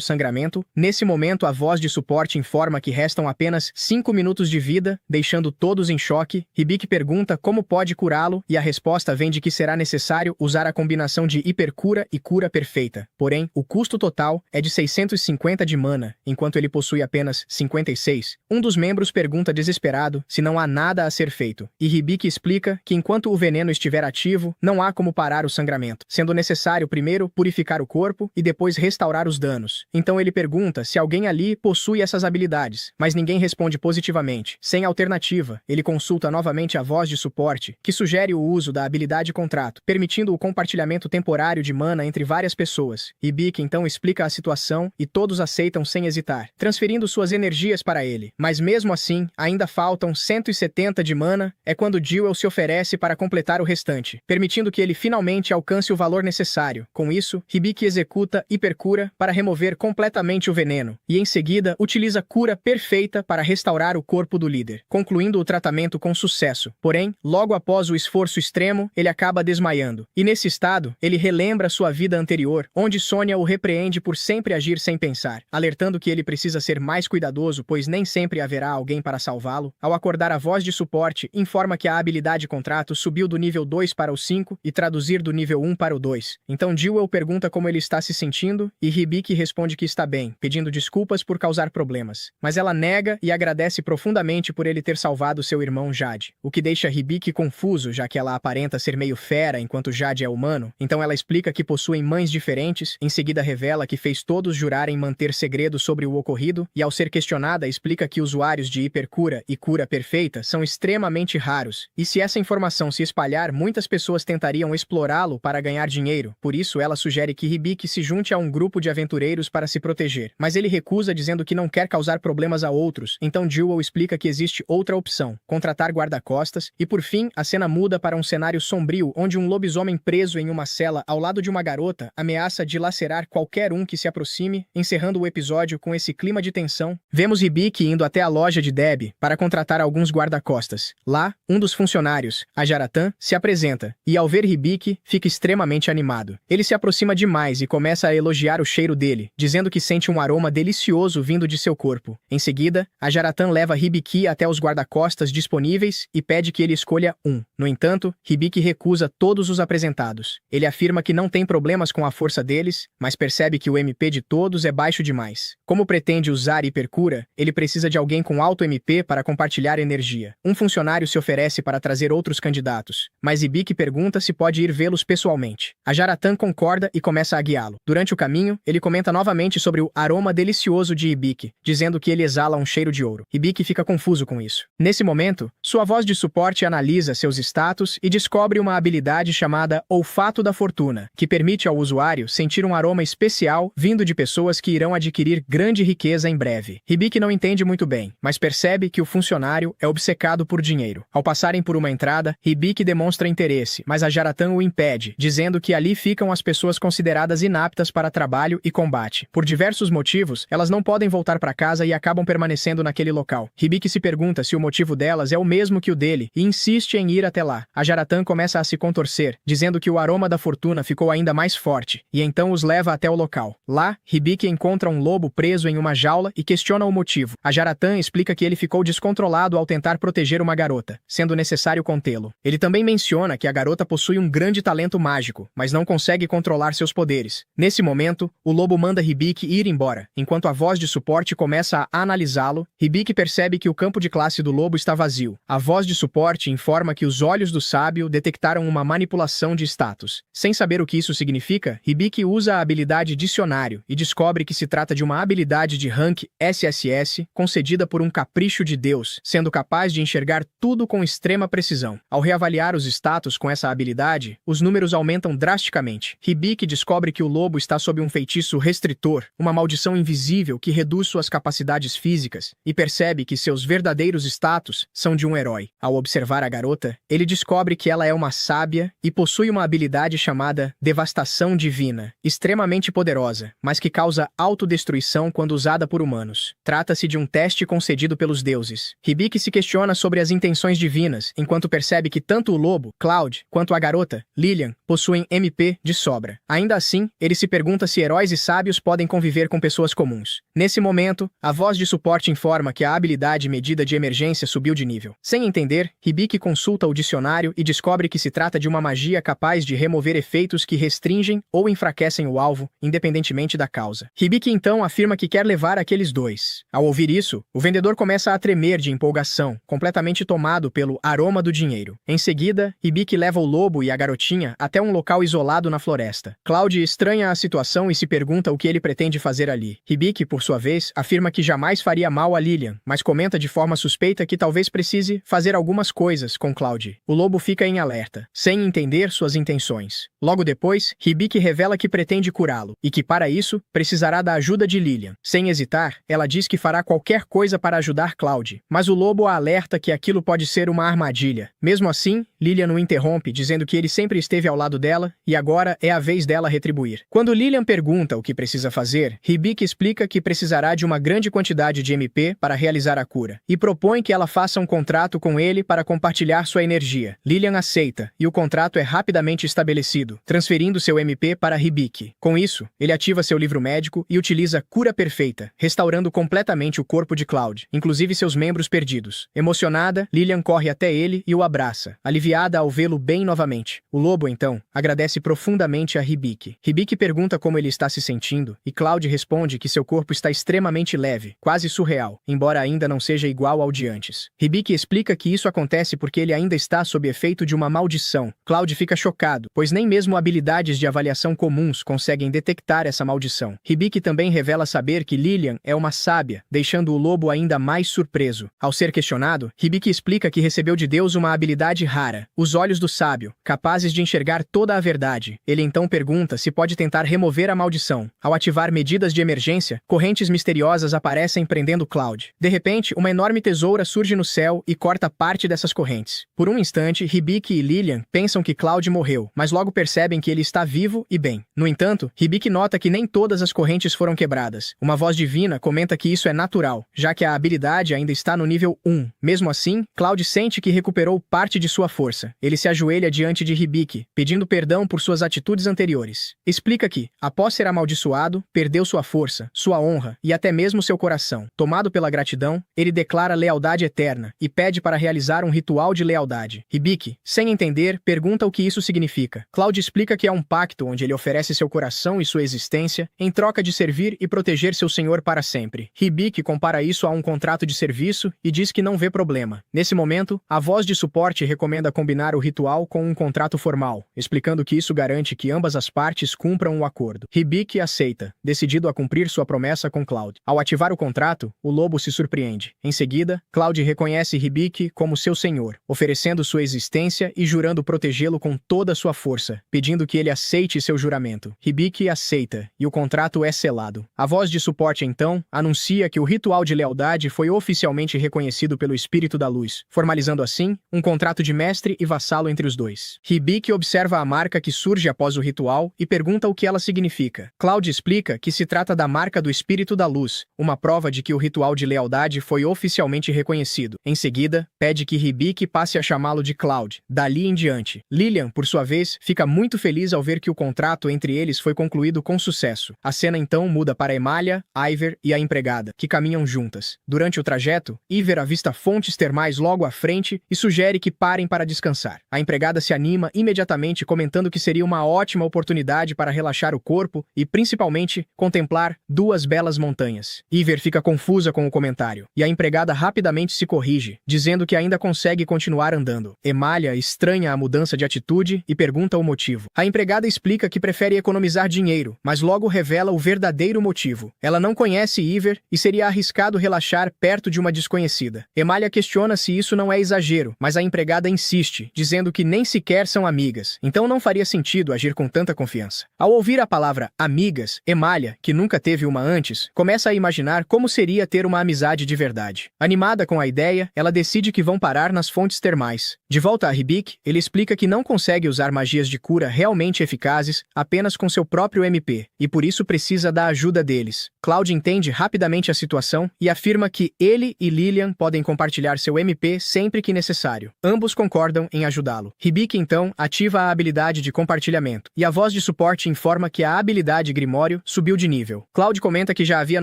sangramento. Nesse momento, a voz de suporte informa que restam apenas 5 minutos de vida, deixando todos em choque. Hibiki pergunta como pode curá-lo e a resposta vem de que será necessário usar a combinação de hipercura e cura perfeita. Porém, o custo total é de 650 de mana, enquanto ele possui apenas 56. Um dos membros pergunta desesperado se não há nada a ser feito, e Hibiki explica que enquanto o veneno estiver ativo, não há como parar o sangramento, sendo necessário primeiro purificar o corpo e depois restaurar os danos. Então ele pergunta se alguém ali possui essas habilidades, mas ninguém responde positivamente. Sem alternativa, ele consulta novamente a voz de suporte, que sugere o uso da habilidade contrato, permitindo o compartilhamento temporário de mana entre várias pessoas. Hibiki então explica a situação e todos aceitam sem hesitar, transferindo suas energias para ele. Mas mesmo assim, ainda faltam 170 de mana, é quando Jewel se oferece para completar o restante, permitindo que ele finalmente alcance o valor necessário. Com isso, Hibiki executa hipercura para remover completamente o veneno, e em seguida utiliza cura perfeita para restaurar o corpo do líder, concluindo o tratamento com sucesso. Porém, logo após o esforço extremo, ele acaba desmaiando, e nesse estado, ele relembra sua vida anterior, onde Sonia o repreende por sempre agir sem pensar, alertando que ele precisa ser mais cuidadoso, pois nem sempre haverá alguém para salvá-lo. Ao acordar, a voz de suporte informa que a habilidade contrato subiu do nível 2 para o 5 e traduzir do nível 1 para o 2. Então Jewel pergunta como ele está se sentindo e Hibiki responde que está bem, pedindo desculpas por causar problemas. Mas ela nega e agradece profundamente por ele ter salvado seu irmão Jade, o que deixa Hibiki confuso, já que ela aparenta ser meio fera enquanto Jade é humano. Então ela explica que possuem mães diferentes, em seguida revela que fez todos jurarem manter segredo sobre o ocorrido e ao ser questionada explica que usuários de hipercura e cura perfeita são extremamente raros, e se essa informação se espalhar, muitas pessoas tentariam explorá-lo para ganhar dinheiro. Por isso ela sugere que Hibiki se junte a um grupo de aventureiros para se proteger, mas ele recusa dizendo que não quer causar problemas a outros. Então Jewel explica que existe outra opção, contratar guarda-costas, e por fim a cena muda para um cenário sombrio onde um lobisomem preso em uma cela ao lado de uma garota ameaça dilacerar qualquer um que se aproxime, encerrando o episódio com esse clima de tensão. Vemos Hibiki indo até a loja de Debbie para contratar alguns guarda-costas. Lá, um dos funcionários, a Jaratan, se apresenta, e ao ver Hibiki, fica extremamente animado. Ele se aproxima demais e começa a elogiar o cheiro dele, dizendo que sente um aroma delicioso vindo de seu corpo. Em seguida, a Jaratan leva Hibiki até os guarda-costas disponíveis e pede que ele escolha um. No entanto, Hibiki recusa todos os apresentados. Ele afirma que não tem problemas com a força deles, mas percebe que o MP de todos é baixo demais. Como pretende usar hipercura, ele precisa de alguém com alto MP para compartilhar energia. Um funcionário se oferece para trazer outros candidatos, mas Hibiki pergunta se pode ir vê-los pessoalmente. A Jaratan concorda e começa a guiá-lo. Durante o caminho, ele comenta novamente sobre o aroma delicioso de Hibiki, dizendo que ele exala um cheiro de ouro. Hibiki fica confuso com isso. Nesse momento, sua voz de suporte analisa seus status e descobre uma habilidade chamada Olfato da Fortuna, que permite ao usuário sentir um aroma especial vindo de pessoas que irão adquirir grande riqueza em breve. Hibiki não entende muito bem, mas percebe que o funcionário é obcecado por dinheiro. Ao passarem por uma entrada, Hibiki demonstra interesse, mas a Jaratan o impede, dizendo que ali ficam as pessoas consideradas inaptas para trabalho e combate. Por diversos motivos, elas não podem voltar para casa e acabam permanecendo naquele local. Hibiki se pergunta se o motivo delas é o mesmo que o dele e insiste em ir até lá. A Jaratan começa a se contorcer, dizendo que o aroma da fortuna ficou ainda mais forte, e então os leva até o local. Lá, Hibiki encontra um lobo preso em uma jaula e questiona o motivo. A Jaratan explica que ele ficou descontrolado ao tentar proteger uma garota, sendo necessário contê-lo. Ele também menciona que a garota possui um grande talento mágico, mas não consegue controlar seus poderes. Nesse momento, o lobo manda Hibiki ir embora. Enquanto a voz de suporte começa a analisá-lo, Hibiki percebe que o campo de classe do lobo está vazio. A voz de suporte informa que os olhos do sábio detectaram uma manipulação de status. Sem saber o que isso significa, Hibiki usa a habilidade Dicionário e descobre que se trata de uma habilidade de rank SSS concedida por um capricho de Deus, sendo capaz de enxergar tudo com extrema precisão. Ao reavaliar os status com essa habilidade, os números aumentam drasticamente. Hibiki descobre que o lobo está sob um feitiço restritor, uma maldição invisível que reduz suas capacidades físicas, e percebe que seus verdadeiros status são de um herói. Ao observar a garota, ele descobre que ela é uma sábia e possui uma habilidade chamada Devastação Divina, extremamente poderosa, mas que causa autodestruição quando usada por humanos. Trata-se de um teste concedido pelos deuses. Hibiki se questiona sobre as intenções divinas, enquanto percebe que tanto o lobo, Cloud, quanto a garota, Lilian, possuem possuem MP de sobra. Ainda assim, ele se pergunta se heróis e sábios podem conviver com pessoas comuns. Nesse momento, a voz de suporte informa que a habilidade medida de emergência subiu de nível. Sem entender, Hibiki consulta o dicionário e descobre que se trata de uma magia capaz de remover efeitos que restringem ou enfraquecem o alvo, independentemente da causa. Hibiki então afirma que quer levar aqueles dois. Ao ouvir isso, o vendedor começa a tremer de empolgação, completamente tomado pelo aroma do dinheiro. Em seguida, Hibiki leva o lobo e a garotinha até um local isolado na floresta. Cloud estranha a situação e se pergunta o que ele pretende fazer ali. Hibiki, por sua vez, afirma que jamais faria mal a Lilian, mas comenta de forma suspeita que talvez precise fazer algumas coisas com Cloud. O lobo fica em alerta, sem entender suas intenções. Logo depois, Hibiki revela que pretende curá-lo, e que para isso, precisará da ajuda de Lilian. Sem hesitar, ela diz que fará qualquer coisa para ajudar Cloud, mas o lobo a alerta que aquilo pode ser uma armadilha. Mesmo assim, Lilian o interrompe, dizendo que ele sempre esteve ao lado dela, e agora é a vez dela retribuir. Quando Lilian pergunta o que precisa fazer, Hibiki explica que precisará de uma grande quantidade de MP para realizar a cura, e propõe que ela faça um contrato com ele para compartilhar sua energia. Lilian aceita, e o contrato é rapidamente estabelecido, transferindo seu MP para Hibiki. Com isso, ele ativa seu livro médico e utiliza Cura Perfeita, restaurando completamente o corpo de Cloud, inclusive seus membros perdidos. Emocionada, Lilian corre até ele e o abraça, aliviada ao vê-lo bem novamente. O lobo, então, agradece profundamente a Hibiki. Hibiki pergunta como ele está se sentindo, e Cloud responde que seu corpo está extremamente leve, quase surreal, embora ainda não seja igual ao de antes. Hibiki explica que isso acontece porque ele ainda está sob efeito de uma maldição. Cloud fica chocado, pois nem mesmo habilidades de avaliação comuns conseguem detectar essa maldição. Hibiki também revela saber que Lilian é uma sábia, deixando o lobo ainda mais surpreso. Ao ser questionado, Hibiki explica que recebeu de Deus uma habilidade rara, os olhos do sábio, capazes de enxergar toda a verdade. Ele então pergunta se pode tentar remover a maldição. Ao ativar medidas de emergência, correntes misteriosas aparecem prendendo Cloud. De repente, uma enorme tesoura surge no céu e corta parte dessas correntes. Por um instante, Hibiki e Lilian pensam que Cloud morreu, mas logo percebem que ele está vivo e bem. No entanto, Hibiki nota que nem todas as correntes foram quebradas. Uma voz divina comenta que isso é natural, já que a habilidade ainda está no nível 1. Mesmo assim, Cloud sente que recuperou parte de sua força. Ele se ajoelha diante de Hibiki, pedindo perdão por suas atitudes anteriores. Explica que, após ser amaldiçoado, perdeu sua força, sua honra e até mesmo seu coração. Tomado pela gratidão, ele declara lealdade eterna e pede para realizar um ritual de lealdade. Hibiki, sem entender, pergunta o que isso significa. Cloud explica que é um pacto onde ele oferece seu coração e sua existência em troca de servir e proteger seu senhor para sempre. Hibiki compara isso a um contrato de serviço e diz que não vê problema. Nesse momento, a voz de suporte recomenda combinar o ritual com um contrato formal, explicando que isso garante que ambas as partes cumpram o acordo. Hibiki aceita, decidido a cumprir sua promessa com Cloud. Ao ativar o contrato, o lobo se surpreende. Em seguida, Cloud reconhece Hibiki como seu senhor, oferecendo sua existência e jurando protegê-lo com toda sua força, pedindo que ele aceite seu juramento. Hibiki aceita, e o contrato é selado. A voz de suporte, então, anuncia que o ritual de lealdade foi oficialmente reconhecido pelo Espírito da Luz, formalizando assim um contrato de mestre e vassalo entre os dois. Hibiki observa a marca que surge após o ritual e pergunta o que ela significa. Cloud explica que se trata da marca do Espírito da Luz, uma prova de que o ritual de lealdade foi oficialmente reconhecido. Em seguida, pede que Hibiki passe a chamá-lo de Cloud, dali em diante. Lilian, por sua vez, fica muito feliz ao ver que o contrato entre eles foi concluído com sucesso. A cena então muda para Emalia, Iver e a empregada, que caminham juntas. Durante o trajeto, Iver avista fontes termais logo à frente e sugere que parem para descansar. A empregada se anima imediatamente, comentando que seria uma ótima oportunidade para relaxar o corpo e, principalmente, contemplar duas belas montanhas. Iver fica confusa com o comentário, e a empregada rapidamente se corrige, dizendo que ainda consegue continuar andando. Emalia estranha a mudança de atitude e pergunta o motivo. A empregada explica que prefere economizar dinheiro, mas logo revela o verdadeiro motivo. Ela não conhece Iver e seria arriscado relaxar perto de uma desconhecida. Emalia questiona se isso não é exagero, mas a empregada insiste, dizendo que nem sequer são amigas, então não faria sentido agir com tanta confiança. Ao ouvir a palavra amigas, Emalia, que nunca teve uma antes, começa a imaginar como seria ter uma amizade de verdade. Animada com a ideia, ela decide que vão parar nas fontes termais. De volta a Hibiki, ele explica que não consegue usar magias de cura realmente eficazes apenas com seu próprio MP, e por isso precisa da ajuda deles. Cloud entende rapidamente a situação e afirma que ele e Lilian podem compartilhar seu MP sempre que necessário. Ambos concordam em ajudá-lo. Hibiki então ativa a habilidade habilidade de compartilhamento, e a voz de suporte informa que a habilidade Grimório subiu de nível. Cloud comenta que já havia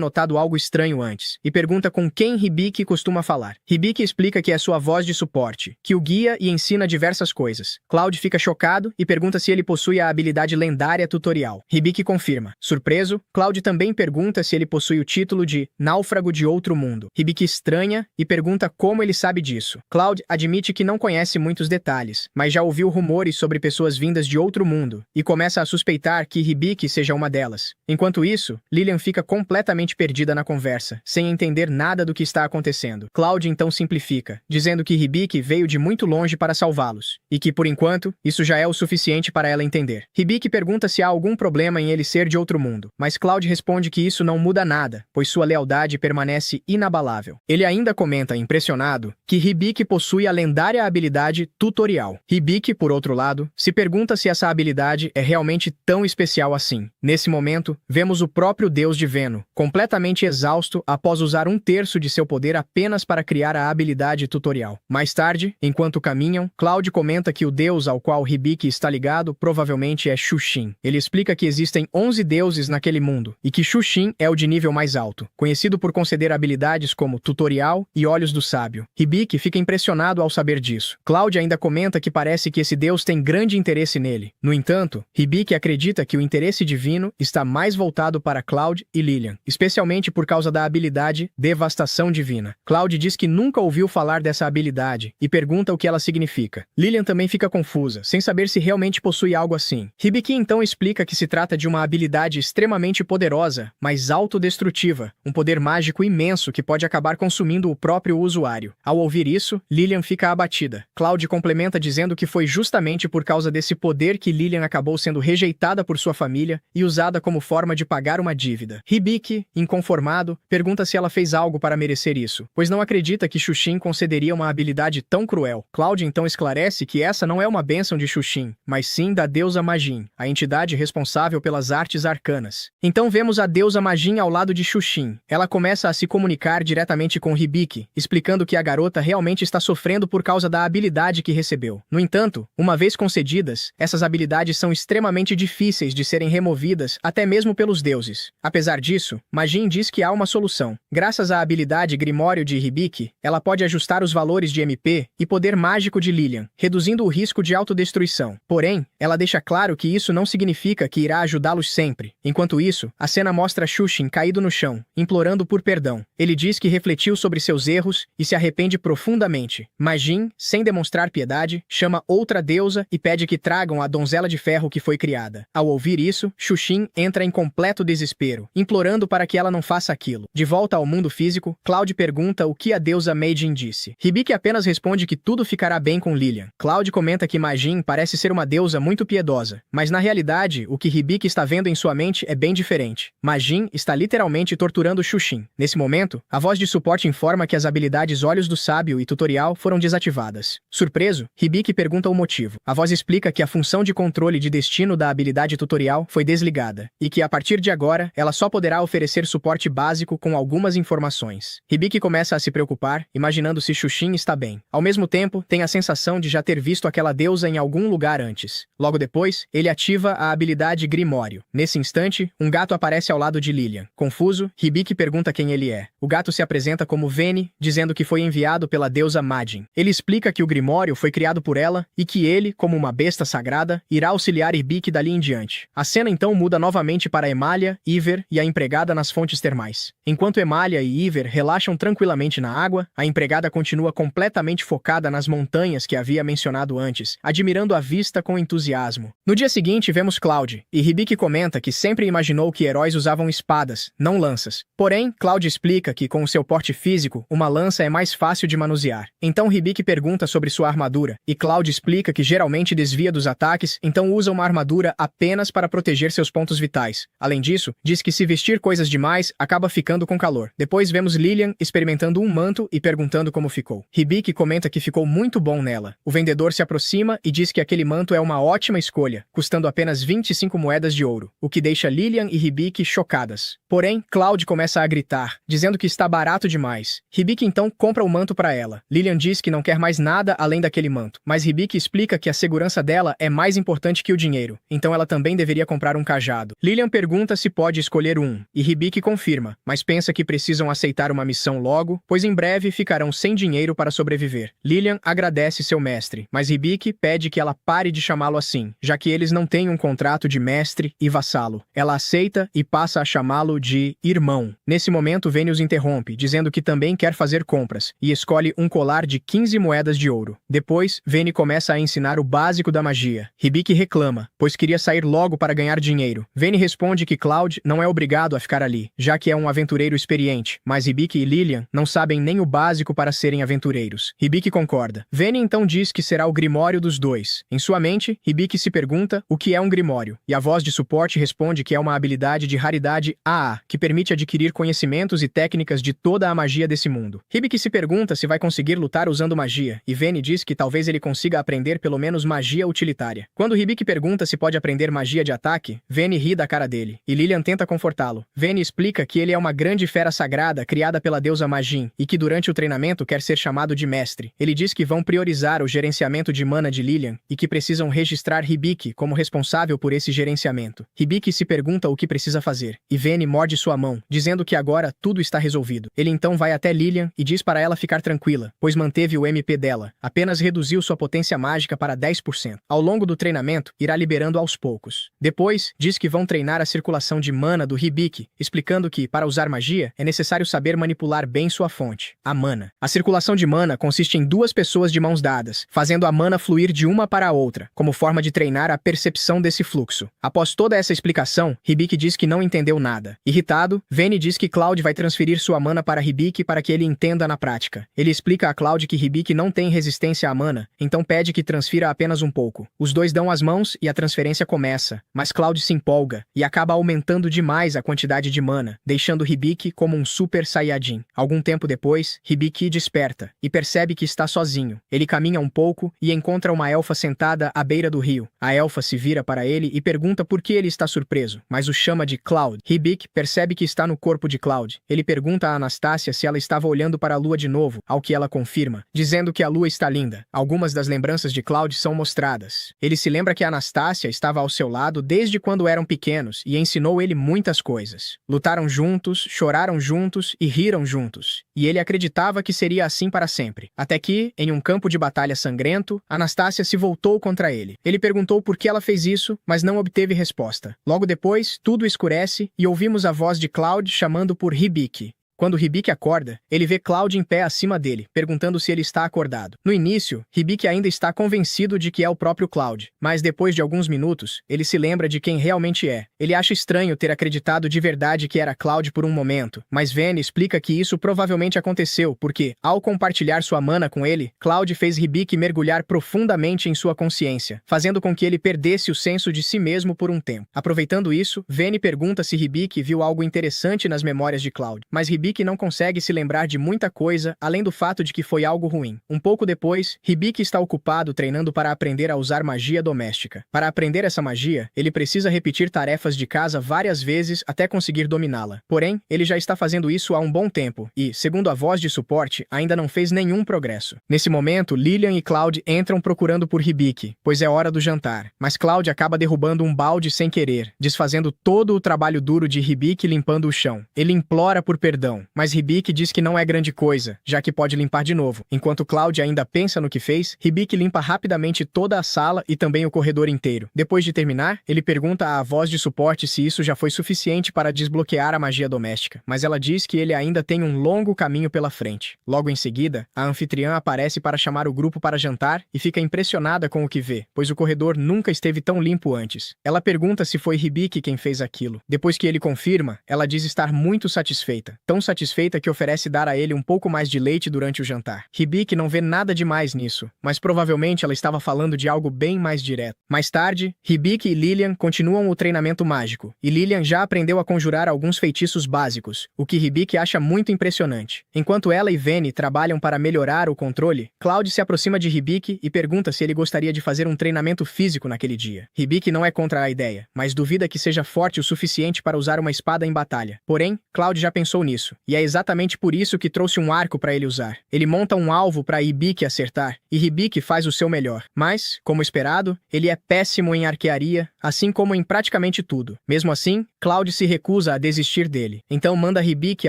notado algo estranho antes, e pergunta com quem Hibiki costuma falar. Hibiki explica que é sua voz de suporte, que o guia e ensina diversas coisas. Cloud fica chocado e pergunta se ele possui a habilidade lendária tutorial. Hibiki confirma. Surpreso, Cloud também pergunta se ele possui o título de Náufrago de Outro Mundo. Hibiki estranha e pergunta como ele sabe disso. Cloud admite que não conhece muitos detalhes, mas já ouviu rumores sobre pessoas vindas de outro mundo, e começa a suspeitar que Hibiki seja uma delas. Enquanto isso, Lilian fica completamente perdida na conversa, sem entender nada do que está acontecendo. Cloud então simplifica, dizendo que Hibiki veio de muito longe para salvá-los, e que, por enquanto, isso já é o suficiente para ela entender. Hibiki pergunta se há algum problema em ele ser de outro mundo, mas Cloud responde que isso não muda nada, pois sua lealdade permanece inabalável. Ele ainda comenta, impressionado, que Hibiki possui a lendária habilidade tutorial. Hibiki, por outro lado, se pergunta se essa habilidade é realmente tão especial assim. Nesse momento, vemos o próprio deus de Veno, completamente exausto após usar 1/3 de seu poder apenas para criar a habilidade tutorial. Mais tarde, enquanto caminham, Cloud comenta que o deus ao qual Hibiki está ligado provavelmente é Shushin. Ele explica que existem 11 deuses naquele mundo, e que Shushin é o de nível mais alto, conhecido por conceder habilidades como tutorial e olhos do sábio. Hibiki fica impressionado ao saber disso. Cloud ainda comenta que parece que esse deus tem grande interesse nele. No entanto, Hibiki acredita que o interesse divino está mais voltado para Cloud e Lilian, especialmente por causa da habilidade Devastação Divina. Cloud diz que nunca ouviu falar dessa habilidade e pergunta o que ela significa. Lilian também fica confusa, sem saber se realmente possui algo assim. Hibiki então explica que se trata de uma habilidade extremamente poderosa, mas autodestrutiva, um poder mágico imenso que pode acabar consumindo o próprio usuário. Ao ouvir isso, Lilian fica abatida. Cloud complementa dizendo que foi justamente por causa desse poder que Lilian acabou sendo rejeitada por sua família e usada como forma de pagar uma dívida. Hibiki, inconformado, pergunta se ela fez algo para merecer isso, pois não acredita que Shushin concederia uma habilidade tão cruel. Cloud então esclarece que essa não é uma bênção de Shushin, mas sim da deusa Majin, a entidade responsável pelas artes arcanas. Então vemos a deusa Majin ao lado de Shushin. Ela começa a se comunicar diretamente com Hibiki, explicando que a garota realmente está sofrendo por causa da habilidade que recebeu. No entanto, uma vez concedidas, essas habilidades são extremamente difíceis de serem removidas até mesmo pelos deuses. Apesar disso, Majin diz que há uma solução. Graças à habilidade Grimório de Hibiki, ela pode ajustar os valores de MP e poder mágico de Lilian, reduzindo o risco de autodestruição. Porém, ela deixa claro que isso não significa que irá ajudá-los sempre. Enquanto isso, a cena mostra Shushin caído no chão, implorando por perdão. Ele diz que refletiu sobre seus erros e se arrepende profundamente. Majin, sem demonstrar piedade, chama outra deusa e pede que tragam a donzela de ferro que foi criada. Ao ouvir isso, Shushin entra em completo desespero, implorando para que ela não faça aquilo. De volta ao mundo físico, Cloud pergunta o que a deusa Meijin disse. Hibiki apenas responde que tudo ficará bem com Lilian. Cloud comenta que Majin parece ser uma deusa muito piedosa, mas na realidade, o que Hibiki está vendo em sua mente é bem diferente. Majin está literalmente torturando Shushin. Nesse momento, a voz de suporte informa que as habilidades Olhos do Sábio e Tutorial foram desativadas. Surpreso, Hibiki pergunta o motivo. A voz explica que a função de controle de destino da habilidade Tutorial foi desligada, e que a partir de agora, ela só poderá oferecer suporte básico com algumas informações. Hibiki começa a se preocupar, imaginando se Shushin está bem. Ao mesmo tempo, tem a sensação de já ter visto aquela deusa em algum lugar antes. Logo depois, ele ativa a habilidade Grimório. Nesse instante, um gato aparece ao lado de Lilian. Confuso, Hibiki pergunta quem ele é. O gato se apresenta como Vene, dizendo que foi enviado pela deusa Majin. Ele explica que o Grimório foi criado por ela e que ele, como uma besta sagrada, irá auxiliar Hibiki dali em diante. A cena então muda novamente para Emalia, Iver e a empregada nas fontes termais. Enquanto Emalia e Iver relaxam tranquilamente na água, a empregada continua completamente focada nas montanhas que havia mencionado antes, admirando a vista com entusiasmo. No dia seguinte, vemos Cloud, e Hibiki comenta que sempre imaginou que heróis usavam espadas, não lanças. Porém, Cloud explica que, com o seu porte físico, uma lança é mais fácil de manusear. Então Hibiki pergunta sobre sua armadura, e Cloud explica que geralmente desvia dos ataques, então usa uma armadura apenas para proteger seus pontos vitais. Além disso, diz que se vestir coisas demais, acaba ficando com calor. Depois vemos Lilian experimentando um manto e perguntando como ficou. Hibiki comenta que ficou muito bom nela. O vendedor se aproxima e diz que aquele manto é uma ótima escolha, custando apenas 25 moedas de ouro, o que deixa Lilian e Hibiki chocadas. Porém, Cloud começa a gritar, dizendo que está barato demais. Hibiki então compra o manto para ela. Lilian diz que não quer mais nada além daquele manto, mas Hibiki explica que a segurança dela ela é mais importante que o dinheiro, então ela também deveria comprar um cajado. Lilian pergunta se pode escolher um, e Hibiki confirma, mas pensa que precisam aceitar uma missão logo, pois em breve ficarão sem dinheiro para sobreviver. Lilian agradece seu mestre, mas Hibiki pede que ela pare de chamá-lo assim, já que eles não têm um contrato de mestre e vassalo. Ela aceita e passa a chamá-lo de irmão. Nesse momento, Veni os interrompe, dizendo que também quer fazer compras, e escolhe um colar de 15 moedas de ouro. Depois, Veni começa a ensinar o básico da magia. Hibiki reclama, pois queria sair logo para ganhar dinheiro. Veni responde que Cloud não é obrigado a ficar ali, já que é um aventureiro experiente, mas Hibiki e Lilian não sabem nem o básico para serem aventureiros. Hibiki concorda. Veni então diz que será o grimório dos dois. Em sua mente, Hibiki se pergunta o que é um grimório, e a voz de suporte responde que é uma habilidade de raridade AA, que permite adquirir conhecimentos e técnicas de toda a magia desse mundo. Hibiki se pergunta se vai conseguir lutar usando magia, e Veni diz que talvez ele consiga aprender pelo menos magia utilitária. Quando Hibiki pergunta se pode aprender magia de ataque, Veni ri da cara dele, e Lilian tenta confortá-lo. Veni explica que ele é uma grande fera sagrada criada pela deusa Majin, e que durante o treinamento quer ser chamado de mestre. Ele diz que vão priorizar o gerenciamento de mana de Lilian, e que precisam registrar Hibiki como responsável por esse gerenciamento. Hibiki se pergunta o que precisa fazer, e Veni morde sua mão, dizendo que agora tudo está resolvido. Ele então vai até Lilian e diz para ela ficar tranquila, pois manteve o MP dela, apenas reduziu sua potência mágica para 10%. Ao longo do treinamento, irá liberando aos poucos. Depois, diz que vão treinar a circulação de mana do Hibiki, explicando que, para usar magia, é necessário saber manipular bem sua fonte, a mana. A circulação de mana consiste em duas pessoas de mãos dadas, fazendo a mana fluir de uma para a outra, como forma de treinar a percepção desse fluxo. Após toda essa explicação, Hibiki diz que não entendeu nada. Irritado, Veni diz que Cloud vai transferir sua mana para Hibiki para que ele entenda na prática. Ele explica a Cloud que Hibiki não tem resistência à mana, então pede que transfira apenas um pouco. Os dois dão as mãos e a transferência começa, mas Cloud se empolga e acaba aumentando demais a quantidade de mana, deixando Hibiki como um Super Saiyajin. Algum tempo depois, Hibiki desperta e percebe que está sozinho. Ele caminha um pouco e encontra uma elfa sentada à beira do rio. A elfa se vira para ele e pergunta por que ele está surpreso, mas o chama de Cloud. Hibiki percebe que está no corpo de Cloud. Ele pergunta a Anastácia se ela estava olhando para a lua de novo, ao que ela confirma, dizendo que a lua está linda. Algumas das lembranças de Cloud são mostradas. Ele se lembra que Anastácia estava ao seu lado desde quando eram pequenos e ensinou ele muitas coisas. Lutaram juntos, choraram juntos e riram juntos. E ele acreditava que seria assim para sempre. Até que, em um campo de batalha sangrento, Anastácia se voltou contra ele. Ele perguntou por que ela fez isso, mas não obteve resposta. Logo depois, tudo escurece e ouvimos a voz de Cloud chamando por Hibiki. Quando Hibiki acorda, ele vê Cloud em pé acima dele, perguntando se ele está acordado. No início, Hibiki ainda está convencido de que é o próprio Cloud, mas depois de alguns minutos, ele se lembra de quem realmente é. Ele acha estranho ter acreditado de verdade que era Cloud por um momento, mas Veni explica que isso provavelmente aconteceu porque, ao compartilhar sua mana com ele, Cloud fez Hibiki mergulhar profundamente em sua consciência, fazendo com que ele perdesse o senso de si mesmo por um tempo. Aproveitando isso, Veni pergunta se Hibiki viu algo interessante nas memórias de Cloud, mas Hibiki não consegue se lembrar de muita coisa, além do fato de que foi algo ruim. Um pouco depois, Hibiki está ocupado treinando para aprender a usar magia doméstica. Para aprender essa magia, ele precisa repetir tarefas de casa várias vezes até conseguir dominá-la. Porém, ele já está fazendo isso há um bom tempo e, segundo a voz de suporte, ainda não fez nenhum progresso. Nesse momento, Lilian e Cloud entram procurando por Hibiki, pois é hora do jantar. Mas Cloud acaba derrubando um balde sem querer, desfazendo todo o trabalho duro de Hibiki limpando o chão. Ele implora por perdão, mas Hibiki diz que não é grande coisa, já que pode limpar de novo. Enquanto Cloud ainda pensa no que fez, Hibiki limpa rapidamente toda a sala e também o corredor inteiro. Depois de terminar, ele pergunta à voz de suporte se isso já foi suficiente para desbloquear a magia doméstica, mas ela diz que ele ainda tem um longo caminho pela frente. Logo em seguida, a anfitriã aparece para chamar o grupo para jantar e fica impressionada com o que vê, pois o corredor nunca esteve tão limpo antes. Ela pergunta se foi Hibiki quem fez aquilo. Depois que ele confirma, ela diz estar muito satisfeita, tão satisfeita que oferece dar a ele um pouco mais de leite durante o jantar. Hibiki não vê nada demais nisso, mas provavelmente ela estava falando de algo bem mais direto. Mais tarde, Hibiki e Lilian continuam o treinamento mágico, e Lilian já aprendeu a conjurar alguns feitiços básicos, o que Hibiki acha muito impressionante. Enquanto ela e Veni trabalham para melhorar o controle, Cloud se aproxima de Hibiki e pergunta se ele gostaria de fazer um treinamento físico naquele dia. Hibiki não é contra a ideia, mas duvida que seja forte o suficiente para usar uma espada em batalha. Porém, Cloud já pensou nisso, e é exatamente por isso que trouxe um arco para ele usar. Ele monta um alvo para Hibiki acertar, e Hibiki faz o seu melhor. Mas, como esperado, ele é péssimo em arquearia, assim como em praticamente tudo. Mesmo assim, Cloud se recusa a desistir dele. Então manda Hibiki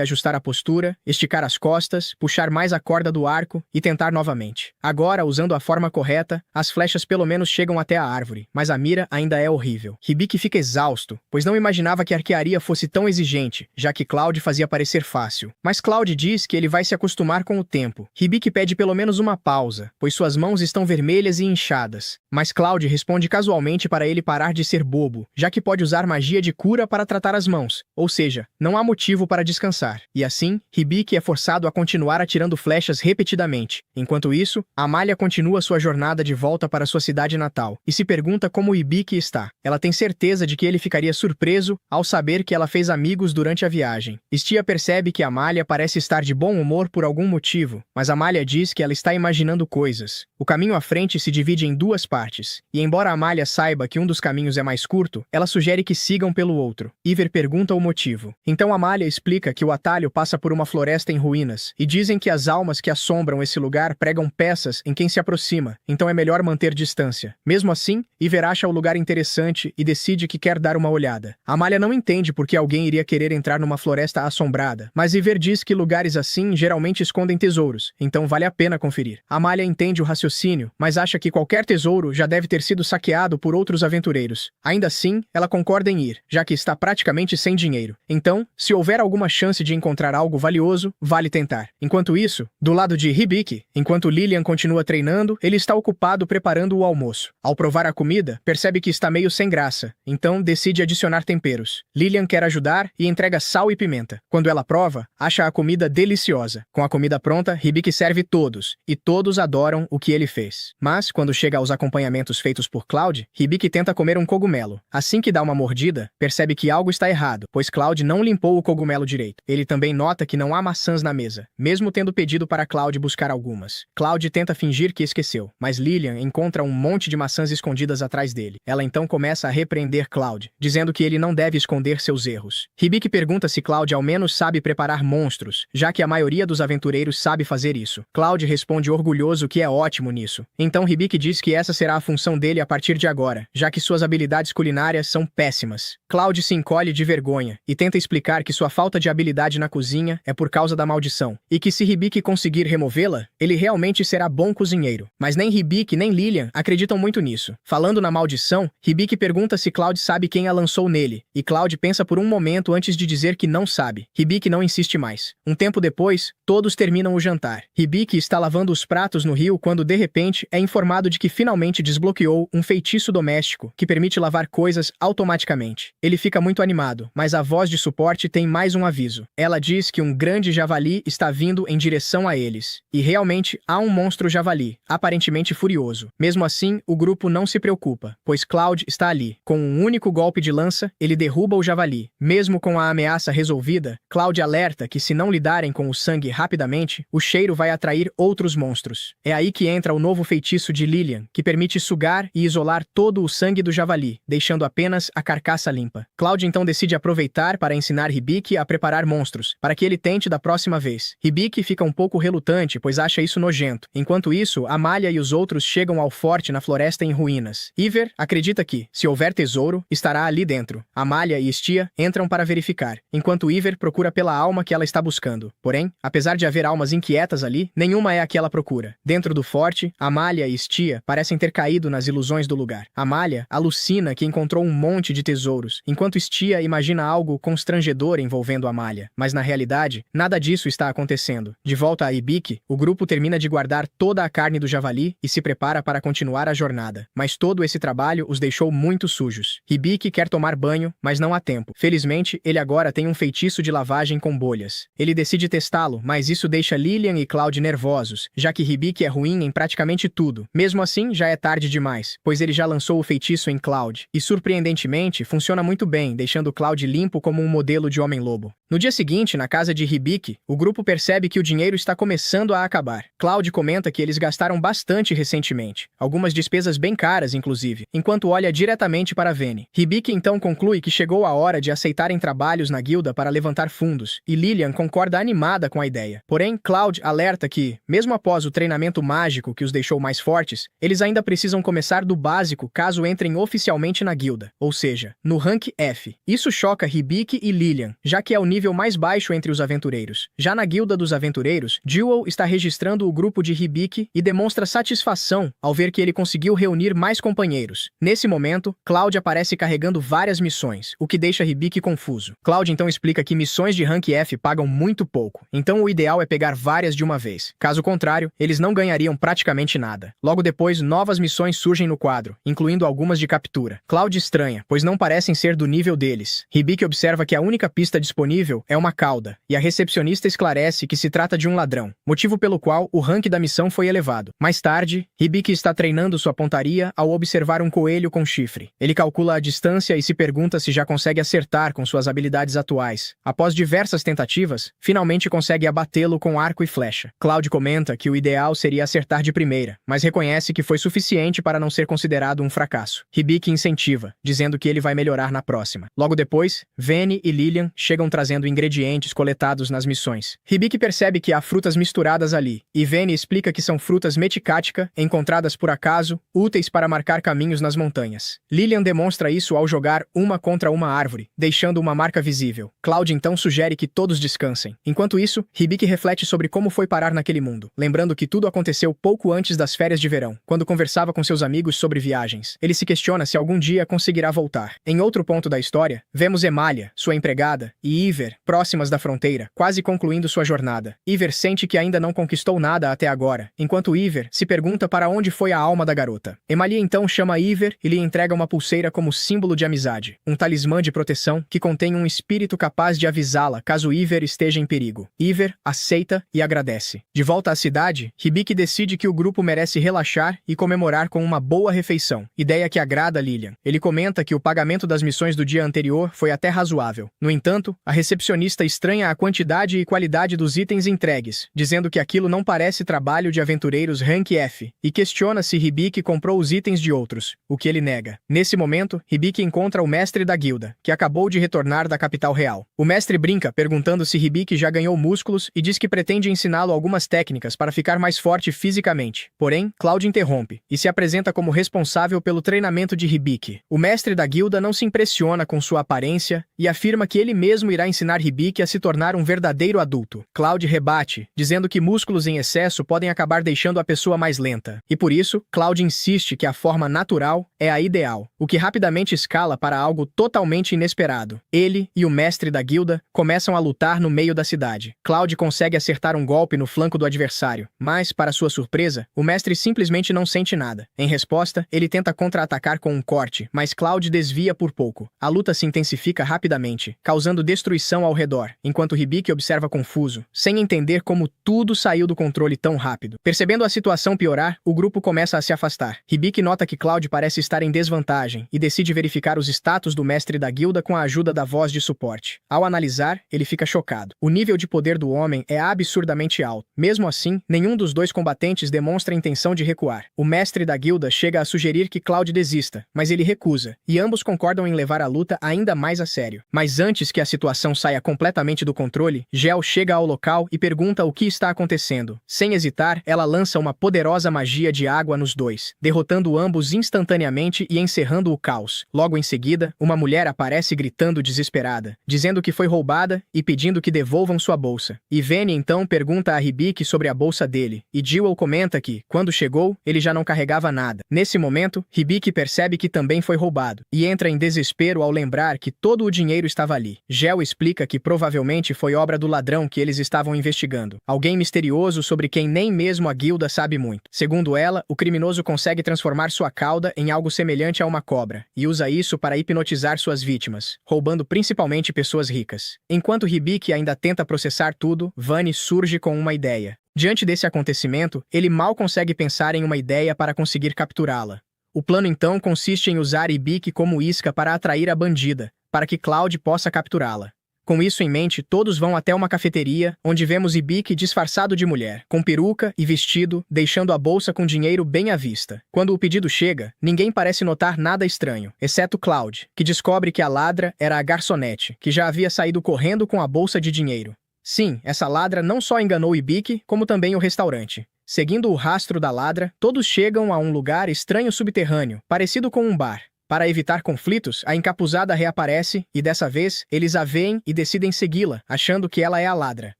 ajustar a postura, esticar as costas, puxar mais a corda do arco e tentar novamente. Agora, usando a forma correta, as flechas pelo menos chegam até a árvore, mas a mira ainda é horrível. Hibiki fica exausto, pois não imaginava que a arquearia fosse tão exigente, já que Cloud fazia parecer fácil. Mas Cloud diz que ele vai se acostumar com o tempo. Hibiki pede pelo menos uma pausa, pois suas mãos estão vermelhas e inchadas. Mas Cloud responde casualmente para ele parar de ser bobo, já que pode usar magia de cura para tratar as mãos, ou seja, não há motivo para descansar. E assim, Hibiki é forçado a continuar atirando flechas repetidamente. Enquanto isso, Amalia continua sua jornada de volta para sua cidade natal, e se pergunta como Hibiki está. Ela tem certeza de que ele ficaria surpreso ao saber que ela fez amigos durante a viagem. Stia percebe que Amalia parece estar de bom humor por algum motivo, mas Amalia diz que ela está imaginando coisas. O caminho à frente se divide em duas partes, e embora Amalia saiba que um dos caminhos é mais curto, ela sugere que sigam pelo outro. Iver pergunta o motivo. Então Amalia explica que o atalho passa por uma floresta em ruínas, e dizem que as almas que assombram esse lugar pregam peças em quem se aproxima, então é melhor manter distância. Mesmo assim, Iver acha o lugar interessante e decide que quer dar uma olhada. Amalia não entende por que alguém iria querer entrar numa floresta assombrada, mas Iver diz que lugares assim geralmente escondem tesouros, então vale a pena conferir. Amalia entende o raciocínio, mas acha que qualquer tesouro já deve ter sido saqueado por outros aventureiros. Ainda assim, ela concorda em ir, já que está praticamente sem dinheiro. Então, se houver alguma chance de encontrar algo valioso, vale tentar. Enquanto isso, do lado de Hibiki, enquanto Lilian continua treinando, ele está ocupado preparando o almoço. Ao provar a comida, percebe que está meio sem graça, então decide adicionar temperos. Lilian quer ajudar e entrega sal e pimenta. Quando ela prova, acha a comida deliciosa. Com a comida pronta, Hibiki serve todos, e todos adoram o que ele fez. Mas, quando chega aos acompanhamentos feitos por Cloud, Hibiki tenta comer um cogumelo. Assim que dá uma mordida, percebe que algo está errado, pois Cloud não limpou o cogumelo direito. Ele também nota que não há maçãs na mesa, mesmo tendo pedido para Cloud buscar algumas. Cloud tenta fingir que esqueceu, mas Lilian encontra um monte de maçãs escondidas atrás dele. Ela então começa a repreender Cloud, dizendo que ele não deve esconder seus erros. Hibiki pergunta se Cloud ao menos sabe preparar monstros, já que a maioria dos aventureiros sabe fazer isso. Cloud responde orgulhoso que é ótimo nisso. Então Hibiki diz que essa será a função dele a partir de agora, já que suas habilidades culinárias são péssimas. Cloud se encolhe de vergonha e tenta explicar que sua falta de habilidade na cozinha é por causa da maldição, e que se Hibiki conseguir removê-la, ele realmente será bom cozinheiro. Mas nem Hibiki nem Lilian acreditam muito nisso. Falando na maldição, Hibiki pergunta se Cloud sabe quem a lançou nele, e Cloud pensa por um momento antes de dizer que não sabe. Hibiki não insiste mais. Um tempo depois, todos terminam o jantar. Hibiki está lavando os pratos no rio quando de repente é informado de que finalmente desbloqueou um feitiço doméstico que permite lavar coisas automaticamente. Ele fica muito animado, mas a voz de suporte tem mais um aviso. Ela diz que um grande javali está vindo em direção a eles. E realmente há um monstro javali, aparentemente furioso. Mesmo assim, o grupo não se preocupa, pois Cloud está ali. Com um único golpe de lança, ele derruba o javali. Mesmo com a ameaça resolvida, Cloud alerta que se não lidarem com o sangue rapidamente, o cheiro vai atrair outros monstros. É aí que entra o novo feitiço de Lilian, que permite sugar e isolar todo o sangue do javali, deixando apenas a carcaça limpa. Cloud então decide aproveitar para ensinar Hibiki a preparar monstros, para que ele tente da próxima vez. Hibiki fica um pouco relutante, pois acha isso nojento. Enquanto isso, Amalia e os outros chegam ao forte na floresta em ruínas. Iver acredita que, se houver tesouro, estará ali dentro. Amalia e Stia entram para verificar, enquanto Iver procura pela alma que ela está buscando. Porém, apesar de haver almas inquietas ali, nenhuma é a que ela procura. Dentro do forte, Amalia e Stia parecem ter caído nas ilusões do lugar. Amalia alucina que encontrou um monte de tesouros, enquanto Stia imagina algo constrangedor envolvendo Amalia. Mas na realidade, nada disso está acontecendo. De volta a Hibiki, o grupo termina de guardar toda a carne do javali e se prepara para continuar a jornada. Mas todo esse trabalho os deixou muito sujos. Hibiki quer tomar banho, mas não há tempo. Felizmente, ele agora tem um feitiço de lavagem com bolhas. Ele decide testá-lo, mas isso deixa Lilian e Cloud nervosos, já que Hibiki é ruim em praticamente tudo. Mesmo assim, já é tarde demais, pois ele já lançou o feitiço em Cloud, e surpreendentemente, funciona muito bem, deixando Cloud limpo como um modelo de homem-lobo. No dia seguinte, na casa de Hibiki, o grupo percebe que o dinheiro está começando a acabar. Cloud comenta que eles gastaram bastante recentemente, algumas despesas bem caras, inclusive, enquanto olha diretamente para Vene. Hibiki então conclui que chegou a hora de aceitarem trabalhos na guilda para levantar fundos, aventureiros, e Lillian concorda animada com a ideia. Porém, Cloud alerta que, mesmo após o treinamento mágico que os deixou mais fortes, eles ainda precisam começar do básico caso entrem oficialmente na guilda, ou seja, no rank F. Isso choca Hibiki e Lillian, já que é o nível mais baixo entre os aventureiros. Já na guilda dos aventureiros, Jewel está registrando o grupo de Hibiki e demonstra satisfação ao ver que ele conseguiu reunir mais companheiros. Nesse momento, Cloud aparece carregando várias missões, o que deixa Hibiki confuso. Cloud então explica que missões de rank F pagam muito pouco, então o ideal é pegar várias de uma vez. Caso contrário, eles não ganhariam praticamente nada. Logo depois, novas missões surgem no quadro, incluindo algumas de captura. Cloud estranha, pois não parecem ser do nível deles. Hibiki observa que a única pista disponível é uma cauda, e a recepcionista esclarece que se trata de um ladrão, motivo pelo qual o rank da missão foi elevado. Mais tarde, Hibiki está treinando sua pontaria ao observar um coelho com chifre. Ele calcula a distância e se pergunta se já consegue acertar com suas habilidades atuais. Após diversas tentativas, finalmente consegue abatê-lo com arco e flecha. Cloud comenta que o ideal seria acertar de primeira, mas reconhece que foi suficiente para não ser considerado um fracasso. Hibiki incentiva, dizendo que ele vai melhorar na próxima. Logo depois, Vayne e Lillian chegam trazendo ingredientes coletados nas missões. Hibiki percebe que há frutas misturadas ali, e Vayne explica que são frutas Meticática, encontradas por acaso, úteis para marcar caminhos nas montanhas. Lillian demonstra isso ao jogar uma contra uma árvore, deixando uma marca visível. Cloud então sugere que todos descansem. Enquanto isso, Hibiki reflete sobre como foi parar naquele mundo, lembrando que tudo aconteceu pouco antes das férias de verão, quando conversava com seus amigos sobre viagens. Ele se questiona se algum dia conseguirá voltar. Em outro ponto da história, vemos Emalia, sua empregada, e Iver, próximas da fronteira, quase concluindo sua jornada. Iver sente que ainda não conquistou nada até agora, enquanto Iver se pergunta para onde foi a alma da garota. Emalia então chama Iver e lhe entrega uma pulseira como símbolo de amizade, um talismã de proteção que contém um espírito capaz de avisá-la caso Iver esteja em perigo. Iver aceita e agradece. De volta à cidade, Hibiki decide que o grupo merece relaxar e comemorar com uma boa refeição, ideia que agrada a Lillian. Ele comenta que o pagamento das missões do dia anterior foi até razoável. No entanto, a recepcionista estranha a quantidade e qualidade dos itens entregues, dizendo que aquilo não parece trabalho de aventureiros rank F, e questiona se Hibiki comprou os itens de outros, o que ele nega. Nesse momento, Hibiki encontra o mestre da guilda, que acabou de retornar da capital real. O mestre brinca, perguntando se Hibiki já ganhou músculos e diz que pretende ensiná-lo algumas técnicas para ficar mais forte fisicamente. Porém, Cloud interrompe e se apresenta como responsável pelo treinamento de Hibiki. O mestre da guilda não se impressiona com sua aparência e afirma que ele mesmo irá ensinar Hibiki a se tornar um verdadeiro adulto. Cloud rebate, dizendo que músculos em excesso podem acabar deixando a pessoa mais lenta. E por isso, Cloud insiste que a forma natural é a ideal, o que rapidamente escala para algo totalmente inesperado. Ele e o mestre da guilda começam a lutar no meio da cidade. Cloud consegue acertar um golpe no flanco do adversário, mas, para sua surpresa, o mestre simplesmente não sente nada. Em resposta, ele tenta contra-atacar com um corte, mas Cloud desvia por pouco. A luta se intensifica rapidamente, causando destruição ao redor, enquanto Hibiki observa confuso, sem entender como tudo saiu do controle tão rápido. Percebendo a situação piorar, o grupo começa a se afastar. Hibiki nota que Cloud parece estar em desvantagem e decide verificar os status do mestre da guilda com a ajuda da voz de suporte. Ao analisar, ele fica chocado. O nível de poder do homem é absurdamente alto. Mesmo assim, nenhum dos dois combatentes demonstra a intenção de recuar. O mestre da guilda chega a sugerir que Cloud desista, mas ele recusa, e ambos concordam em levar a luta ainda mais a sério. Mas antes que a situação saia completamente do controle, Gel chega ao local e pergunta o que está acontecendo. Sem hesitar, ela lança uma poderosa magia de água nos dois, derrotando ambos instantaneamente e encerrando o caos. Logo em seguida, uma mulher aparece gritando desesperada, dizendo que foi roubada e pedindo que devolvam sua bolsa. Vayne então pergunta a Hibiki sobre a bolsa dele, e Jewel comenta que, quando chegou, ele já não carregava nada. Nesse momento, Hibiki percebe que também foi roubado, e entra em desespero ao lembrar que todo o dinheiro estava ali. Gel explica que provavelmente foi obra do ladrão que eles estavam investigando, alguém misterioso sobre quem nem mesmo a guilda sabe muito. Segundo ela, o criminoso consegue transformar sua cauda em algo semelhante a uma cobra, e usa isso para hipnotizar suas vítimas, roubando principalmente pessoas ricas. Enquanto Hibiki ainda tenta processar tudo, Vayne surge com uma ideia. Diante desse acontecimento, ele mal consegue pensar em uma ideia para conseguir capturá-la. O plano então consiste em usar Hibiki como isca para atrair a bandida, para que Cloud possa capturá-la. Com isso em mente, todos vão até uma cafeteria, onde vemos Hibiki disfarçado de mulher, com peruca e vestido, deixando a bolsa com dinheiro bem à vista. Quando o pedido chega, ninguém parece notar nada estranho, exceto Cloud, que descobre que a ladra era a garçonete, que já havia saído correndo com a bolsa de dinheiro. Sim, essa ladra não só enganou Hibiki, como também o restaurante. Seguindo o rastro da ladra, todos chegam a um lugar estranho subterrâneo, parecido com um bar. Para evitar conflitos, a encapuzada reaparece e, dessa vez, eles a veem e decidem segui-la, achando que ela é a ladra.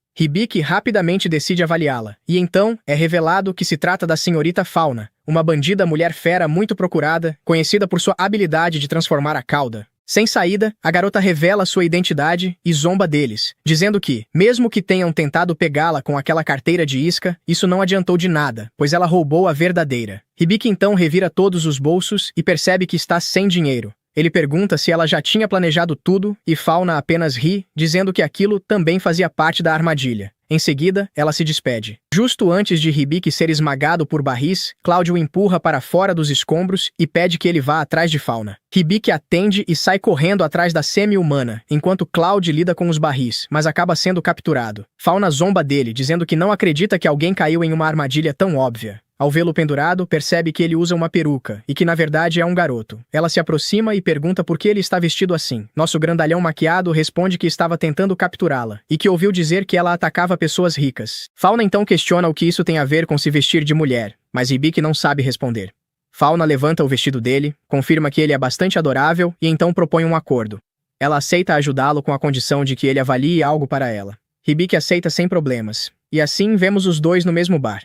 Hibiki rapidamente decide avaliá-la, e então é revelado que se trata da senhorita Fauna, uma bandida mulher fera muito procurada, conhecida por sua habilidade de transformar a cauda. Sem saída, a garota revela sua identidade e zomba deles, dizendo que, mesmo que tenham tentado pegá-la com aquela carteira de isca, isso não adiantou de nada, pois ela roubou a verdadeira. Hibiki então revira todos os bolsos e percebe que está sem dinheiro. Ele pergunta se ela já tinha planejado tudo e Fauna apenas ri, dizendo que aquilo também fazia parte da armadilha. Em seguida, ela se despede. Justo antes de Hibiki ser esmagado por barris, Cloud o empurra para fora dos escombros e pede que ele vá atrás de Fauna. Hibiki atende e sai correndo atrás da semi-humana, enquanto Cloud lida com os barris, mas acaba sendo capturado. Fauna zomba dele, dizendo que não acredita que alguém caiu em uma armadilha tão óbvia. Ao vê-lo pendurado, percebe que ele usa uma peruca e que na verdade é um garoto. Ela se aproxima e pergunta por que ele está vestido assim. Nosso grandalhão maquiado responde que estava tentando capturá-la e que ouviu dizer que ela atacava pessoas ricas. Fauna então questiona o que isso tem a ver com se vestir de mulher, mas Hibiki não sabe responder. Fauna levanta o vestido dele, confirma que ele é bastante adorável e então propõe um acordo. Ela aceita ajudá-lo com a condição de que ele avalie algo para ela. Hibiki aceita sem problemas, e assim vemos os dois no mesmo bar.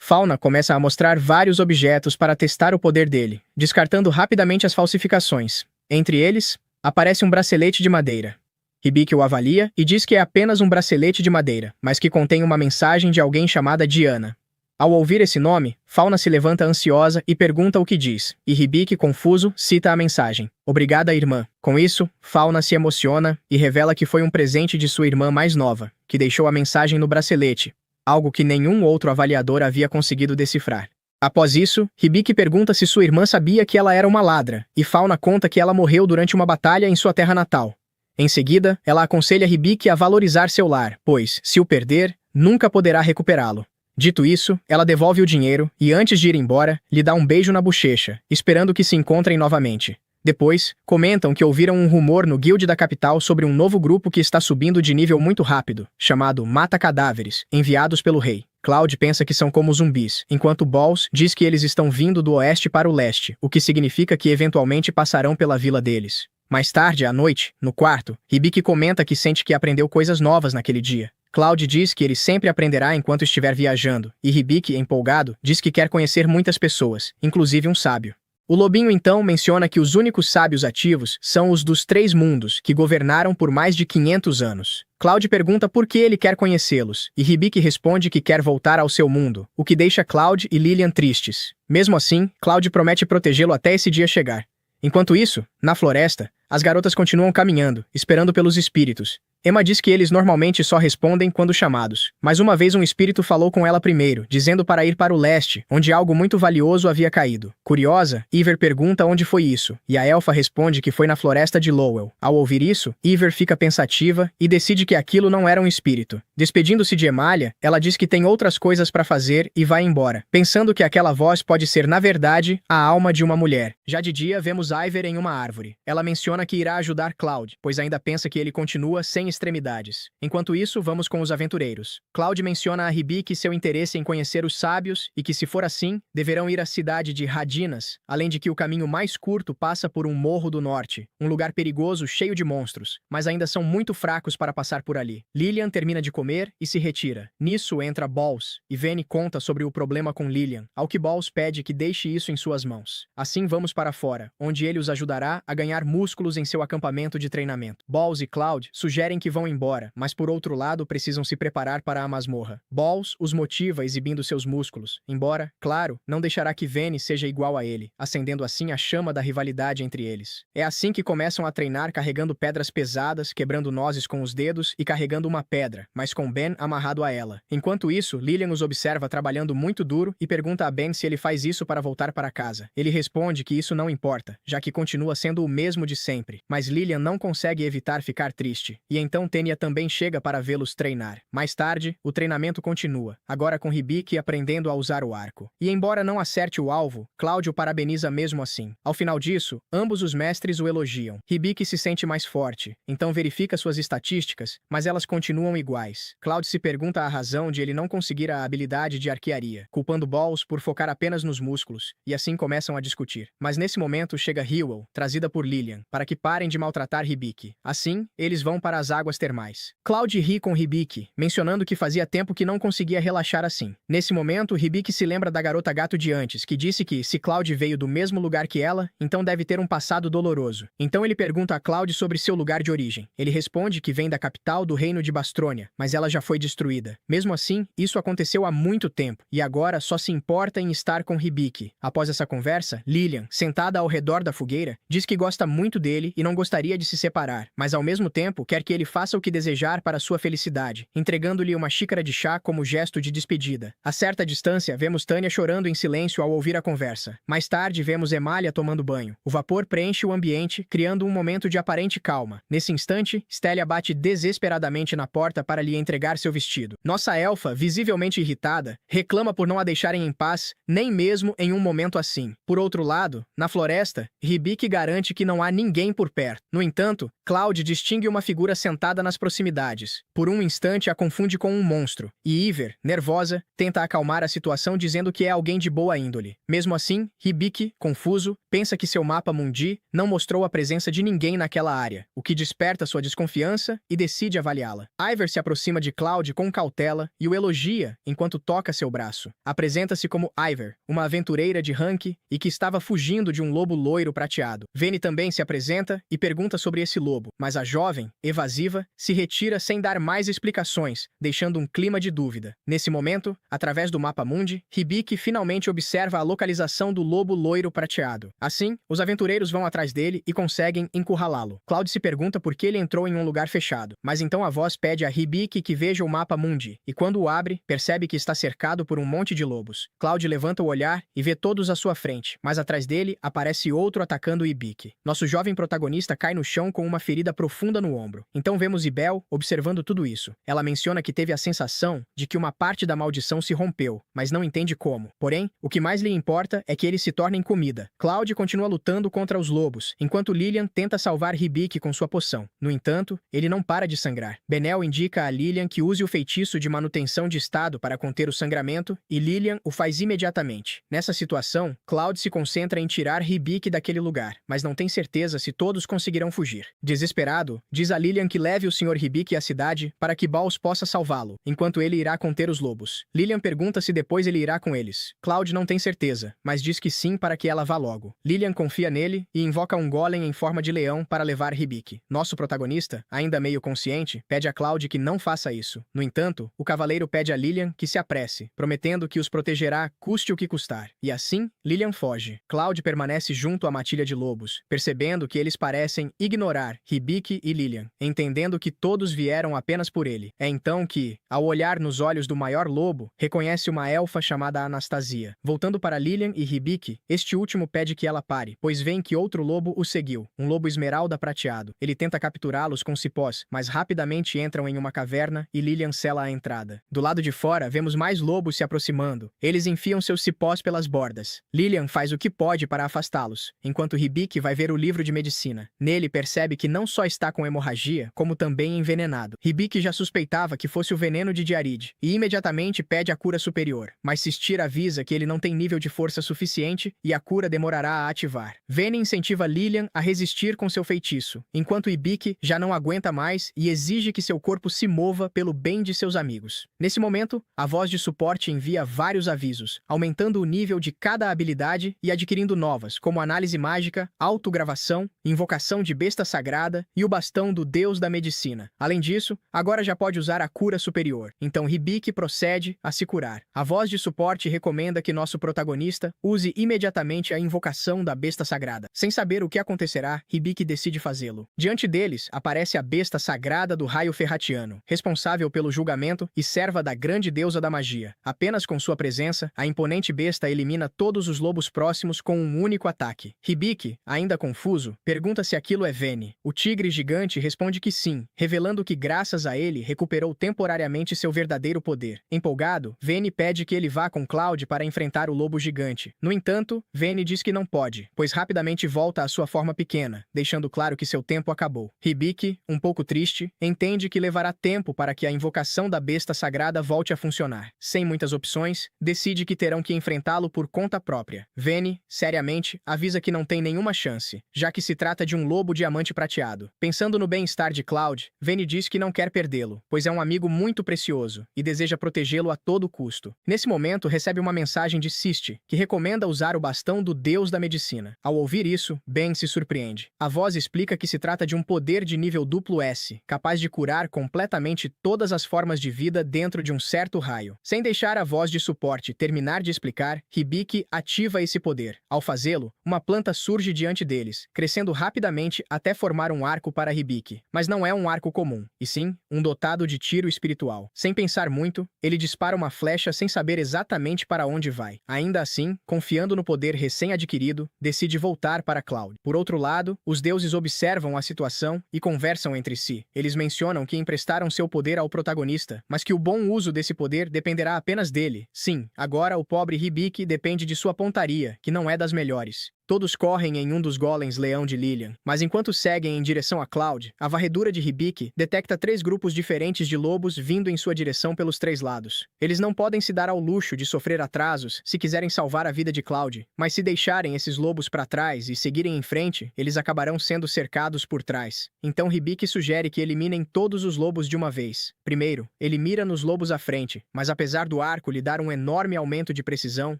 Fauna começa a mostrar vários objetos para testar o poder dele, descartando rapidamente as falsificações. Entre eles, aparece um bracelete de madeira. Hibiki o avalia e diz que é apenas um bracelete de madeira, mas que contém uma mensagem de alguém chamada Diana. Ao ouvir esse nome, Fauna se levanta ansiosa e pergunta o que diz, e Hibiki, confuso, cita a mensagem. Obrigada, irmã. Com isso, Fauna se emociona e revela que foi um presente de sua irmã mais nova, que deixou a mensagem no bracelete, algo que nenhum outro avaliador havia conseguido decifrar. Após isso, Hibiki pergunta se sua irmã sabia que ela era uma ladra, e Fauna conta que ela morreu durante uma batalha em sua terra natal. Em seguida, ela aconselha Hibiki a valorizar seu lar, pois, se o perder, nunca poderá recuperá-lo. Dito isso, ela devolve o dinheiro e, antes de ir embora, lhe dá um beijo na bochecha, esperando que se encontrem novamente. Depois, comentam que ouviram um rumor no guild da capital sobre um novo grupo que está subindo de nível muito rápido, chamado Mata-Cadáveres, enviados pelo rei. Cloud pensa que são como zumbis, enquanto Balls diz que eles estão vindo do oeste para o leste, o que significa que eventualmente passarão pela vila deles. Mais tarde, à noite, no quarto, Hibiki comenta que sente que aprendeu coisas novas naquele dia. Cloud diz que ele sempre aprenderá enquanto estiver viajando, e Hibiki, empolgado, diz que quer conhecer muitas pessoas, inclusive um sábio. O lobinho então menciona que os únicos sábios ativos são os dos Três Mundos, que governaram por mais de 500 anos. Cloud pergunta por que ele quer conhecê-los, e Hibiki responde que quer voltar ao seu mundo, o que deixa Cloud e Lilian tristes. Mesmo assim, Cloud promete protegê-lo até esse dia chegar. Enquanto isso, na floresta, as garotas continuam caminhando, esperando pelos espíritos. Emma diz que eles normalmente só respondem quando chamados, mas uma vez um espírito falou com ela primeiro, dizendo para ir para o leste, onde algo muito valioso havia caído. Curiosa, Iver pergunta onde foi isso, e a elfa responde que foi na floresta de Lowell. Ao ouvir isso, Iver fica pensativa e decide que aquilo não era um espírito. Despedindo-se de Emalia, ela diz que tem outras coisas para fazer e vai embora, pensando que aquela voz pode ser, na verdade, a alma de uma mulher. Já de dia, vemos Iver em uma árvore. Ela menciona que irá ajudar Cloud, pois ainda pensa que ele continua sem extremidades. Enquanto isso, vamos com os aventureiros. Cloud menciona a Hibiki seu interesse em conhecer os sábios e que, se for assim, deverão ir à cidade de Radinas, além de que o caminho mais curto passa por um morro do norte, um lugar perigoso cheio de monstros, mas ainda são muito fracos para passar por ali. Lilian termina de comer e se retira. Nisso entra Balls, e Veni conta sobre o problema com Lilian, ao que Balls pede que deixe isso em suas mãos. Assim vamos para fora, onde ele os ajudará a ganhar músculos em seu acampamento de treinamento. Balls e Cloud sugerem que vão embora, mas por outro lado precisam se preparar para a masmorra. Balls os motiva exibindo seus músculos, embora, claro, não deixará que Veni seja igual a ele, acendendo assim a chama da rivalidade entre eles. É assim que começam a treinar carregando pedras pesadas, quebrando nozes com os dedos e carregando uma pedra, mas com Ben amarrado a ela. Enquanto isso, Lilian os observa trabalhando muito duro e pergunta a Ben se ele faz isso para voltar para casa. Ele responde que isso não importa, já que continua sendo o mesmo de sempre, mas Lilian não consegue evitar ficar triste. E então Tenya também chega para vê-los treinar. Mais tarde, o treinamento continua, agora com Hibiki aprendendo a usar o arco. E embora não acerte o alvo, Cloud o parabeniza mesmo assim. Ao final disso, ambos os mestres o elogiam. Hibiki se sente mais forte, então verifica suas estatísticas, mas elas continuam iguais. Cloud se pergunta a razão de ele não conseguir a habilidade de arquearia, culpando Balls por focar apenas nos músculos, e assim começam a discutir. Mas nesse momento chega Hywel, trazida por Lilian, para que parem de maltratar Hibiki. Assim, eles vão para as águas termais. Cloud ri com Hibiki, mencionando que fazia tempo que não conseguia relaxar assim. Nesse momento, Hibiki se lembra da garota gato de antes, que disse que, se Cloud veio do mesmo lugar que ela, então deve ter um passado doloroso. Então ele pergunta a Cloud sobre seu lugar de origem. Ele responde que vem da capital do reino de Bastrônia, mas ela já foi destruída. Mesmo assim, isso aconteceu há muito tempo, e agora só se importa em estar com Hibiki. Após essa conversa, Lilian, sentada ao redor da fogueira, diz que gosta muito dele e não gostaria de se separar, mas ao mesmo tempo quer que ele faça o que desejar para sua felicidade, entregando-lhe uma xícara de chá como gesto de despedida. A certa distância, vemos Tanya chorando em silêncio ao ouvir a conversa. Mais tarde, vemos Emalia tomando banho. O vapor preenche o ambiente, criando um momento de aparente calma. Nesse instante, Stelia bate desesperadamente na porta para lhe entregar seu vestido. Nossa elfa, visivelmente irritada, reclama por não a deixarem em paz, nem mesmo em um momento assim. Por outro lado, na floresta, Hibiki garante que não há ninguém por perto. No entanto, Cloud distingue uma figura sentada nas proximidades. Por um instante a confunde com um monstro, e Iver, nervosa, tenta acalmar a situação dizendo que é alguém de boa índole. Mesmo assim, Hibiki, confuso, pensa que seu mapa mundi não mostrou a presença de ninguém naquela área, o que desperta sua desconfiança e decide avaliá-la. Iver se aproxima de Cloud com cautela e o elogia enquanto toca seu braço. Apresenta-se como Iver, uma aventureira de rank e que estava fugindo de um lobo loiro prateado. Vayne também se apresenta e pergunta sobre esse lobo, mas a jovem, evasiva, se retira sem dar mais explicações, deixando um clima de dúvida. Nesse momento, através do mapa mundi, Hibiki finalmente observa a localização do lobo loiro prateado. Assim, os aventureiros vão atrás dele e conseguem encurralá-lo. Cloud se pergunta por que ele entrou em um lugar fechado, mas então a voz pede a Hibiki que veja o mapa mundi, e quando o abre, percebe que está cercado por um monte de lobos. Cloud levanta o olhar e vê todos à sua frente, mas atrás dele aparece outro atacando Hibiki. Nosso jovem protagonista cai no chão com uma ferida profunda no ombro. Então vemos Ibel observando tudo isso. Ela menciona que teve a sensação de que uma parte da maldição se rompeu, mas não entende como. Porém, o que mais lhe importa é que eles se tornem comida. Cloud continua lutando contra os lobos, enquanto Lilian tenta salvar Hibiki com sua poção. No entanto, ele não para de sangrar. Benel indica a Lilian que use o feitiço de manutenção de estado para conter o sangramento, e Lilian o faz imediatamente. Nessa situação, Cloud se concentra em tirar Hibiki daquele lugar, mas não tem certeza se todos conseguirão fugir. Desesperado, diz a Lilian que leve o Sr. Hibiki à cidade para que Balls possa salvá-lo, enquanto ele irá conter os lobos. Lilian pergunta se depois ele irá com eles. Cloud não tem certeza, mas diz que sim para que ela vá logo. Lilian confia nele e invoca um golem em forma de leão para levar Hibiki. Nosso protagonista, ainda meio consciente, pede a Cloud que não faça isso. No entanto, o cavaleiro pede a Lilian que se apresse, prometendo que os protegerá custe o que custar. E assim, Lilian foge. Cloud permanece junto à matilha de lobos, percebendo que eles parecem ignorar Hibiki e Lilian, entendendo que todos vieram apenas por ele. É então que, ao olhar nos olhos do maior lobo, reconhece uma elfa chamada Anastasia. Voltando para Lilian e Hibiki, este último pede que ela pare, pois vê que outro lobo o seguiu, um lobo esmeralda prateado. Ele tenta capturá-los com cipós, mas rapidamente entram em uma caverna e Lilian sela a entrada. Do lado de fora, vemos mais lobos se aproximando. Eles enfiam seus cipós pelas bordas. Lilian faz o que pode para afastá-los, enquanto Hibiki vai ver o livro de medicina. Nele percebe que não só está com hemorragia, como também envenenado. Hibiki já suspeitava que fosse o veneno de Diaride, e imediatamente pede a cura superior, mas Sistir avisa que ele não tem nível de força suficiente e a cura demorará a ativar. Vayne incentiva Lilian a resistir com seu feitiço, enquanto Hibiki já não aguenta mais e exige que seu corpo se mova pelo bem de seus amigos. Nesse momento, a voz de suporte envia vários avisos, aumentando o nível de cada habilidade e adquirindo novas, como análise mágica, autogravação, invocação de besta sagrada e o bastão do deus da medicina. Além disso, agora já pode usar a cura superior, então Hibiki procede a se curar. A voz de suporte recomenda que nosso protagonista use imediatamente a invocação da besta sagrada. Sem saber o que acontecerá, Hibiki decide fazê-lo. Diante deles, aparece a besta sagrada do raio ferratiano, responsável pelo julgamento e serva da grande deusa da magia. Apenas com sua presença, a imponente besta elimina todos os lobos próximos com um único ataque. Hibiki, ainda confuso, pergunta se aquilo é Vayne. O tigre gigante responde que sim, revelando que graças a ele recuperou temporariamente seu verdadeiro poder. Empolgado, Vayne pede que ele vá com Cloud para enfrentar o lobo gigante. No entanto, Vayne diz que não pode, pois rapidamente volta à sua forma pequena, deixando claro que seu tempo acabou. Hibiki, um pouco triste, entende que levará tempo para que a invocação da besta sagrada volte a funcionar. Sem muitas opções, decide que terão que enfrentá-lo por conta própria. Vayne, seriamente, avisa que não tem nenhuma chance, já que se trata de um lobo diamante prateado. Pensando no bem-estar de Cloud, Vayne diz que não quer perdê-lo, pois é um amigo muito precioso e deseja protegê-lo a todo custo. Nesse momento, recebe uma mensagem de Siste, que recomenda usar o bastão do deus da medicina. Ao ouvir isso, Ben se surpreende. A voz explica que se trata de um poder de nível duplo S, capaz de curar completamente todas as formas de vida dentro de um certo raio. Sem deixar a voz de suporte terminar de explicar, Hibiki ativa esse poder. Ao fazê-lo, uma planta surge diante deles, crescendo rapidamente até formar um arco para Hibiki. Mas não é um arco comum, e sim um dotado de tiro espiritual. Sem pensar muito, ele dispara uma flecha sem saber exatamente para onde vai. Ainda assim, confiando no poder recém-adquirido, decide voltar para Cloud. Por outro lado, os deuses observam a situação e conversam entre si. Eles mencionam que emprestaram seu poder ao protagonista, mas que o bom uso desse poder dependerá apenas dele. Sim, agora o pobre Hibiki depende de sua pontaria, que não é das melhores. Todos correm em um dos golems leão de Lilian, mas enquanto seguem em direção a Cloud, a varredura de Hibiki detecta 3 grupos diferentes de lobos vindo em sua direção pelos 3 lados. Eles não podem se dar ao luxo de sofrer atrasos se quiserem salvar a vida de Cloud, mas se deixarem esses lobos para trás e seguirem em frente, eles acabarão sendo cercados por trás. Então Hibiki sugere que eliminem todos os lobos de uma vez. Primeiro, ele mira nos lobos à frente, mas apesar do arco lhe dar um enorme aumento de precisão,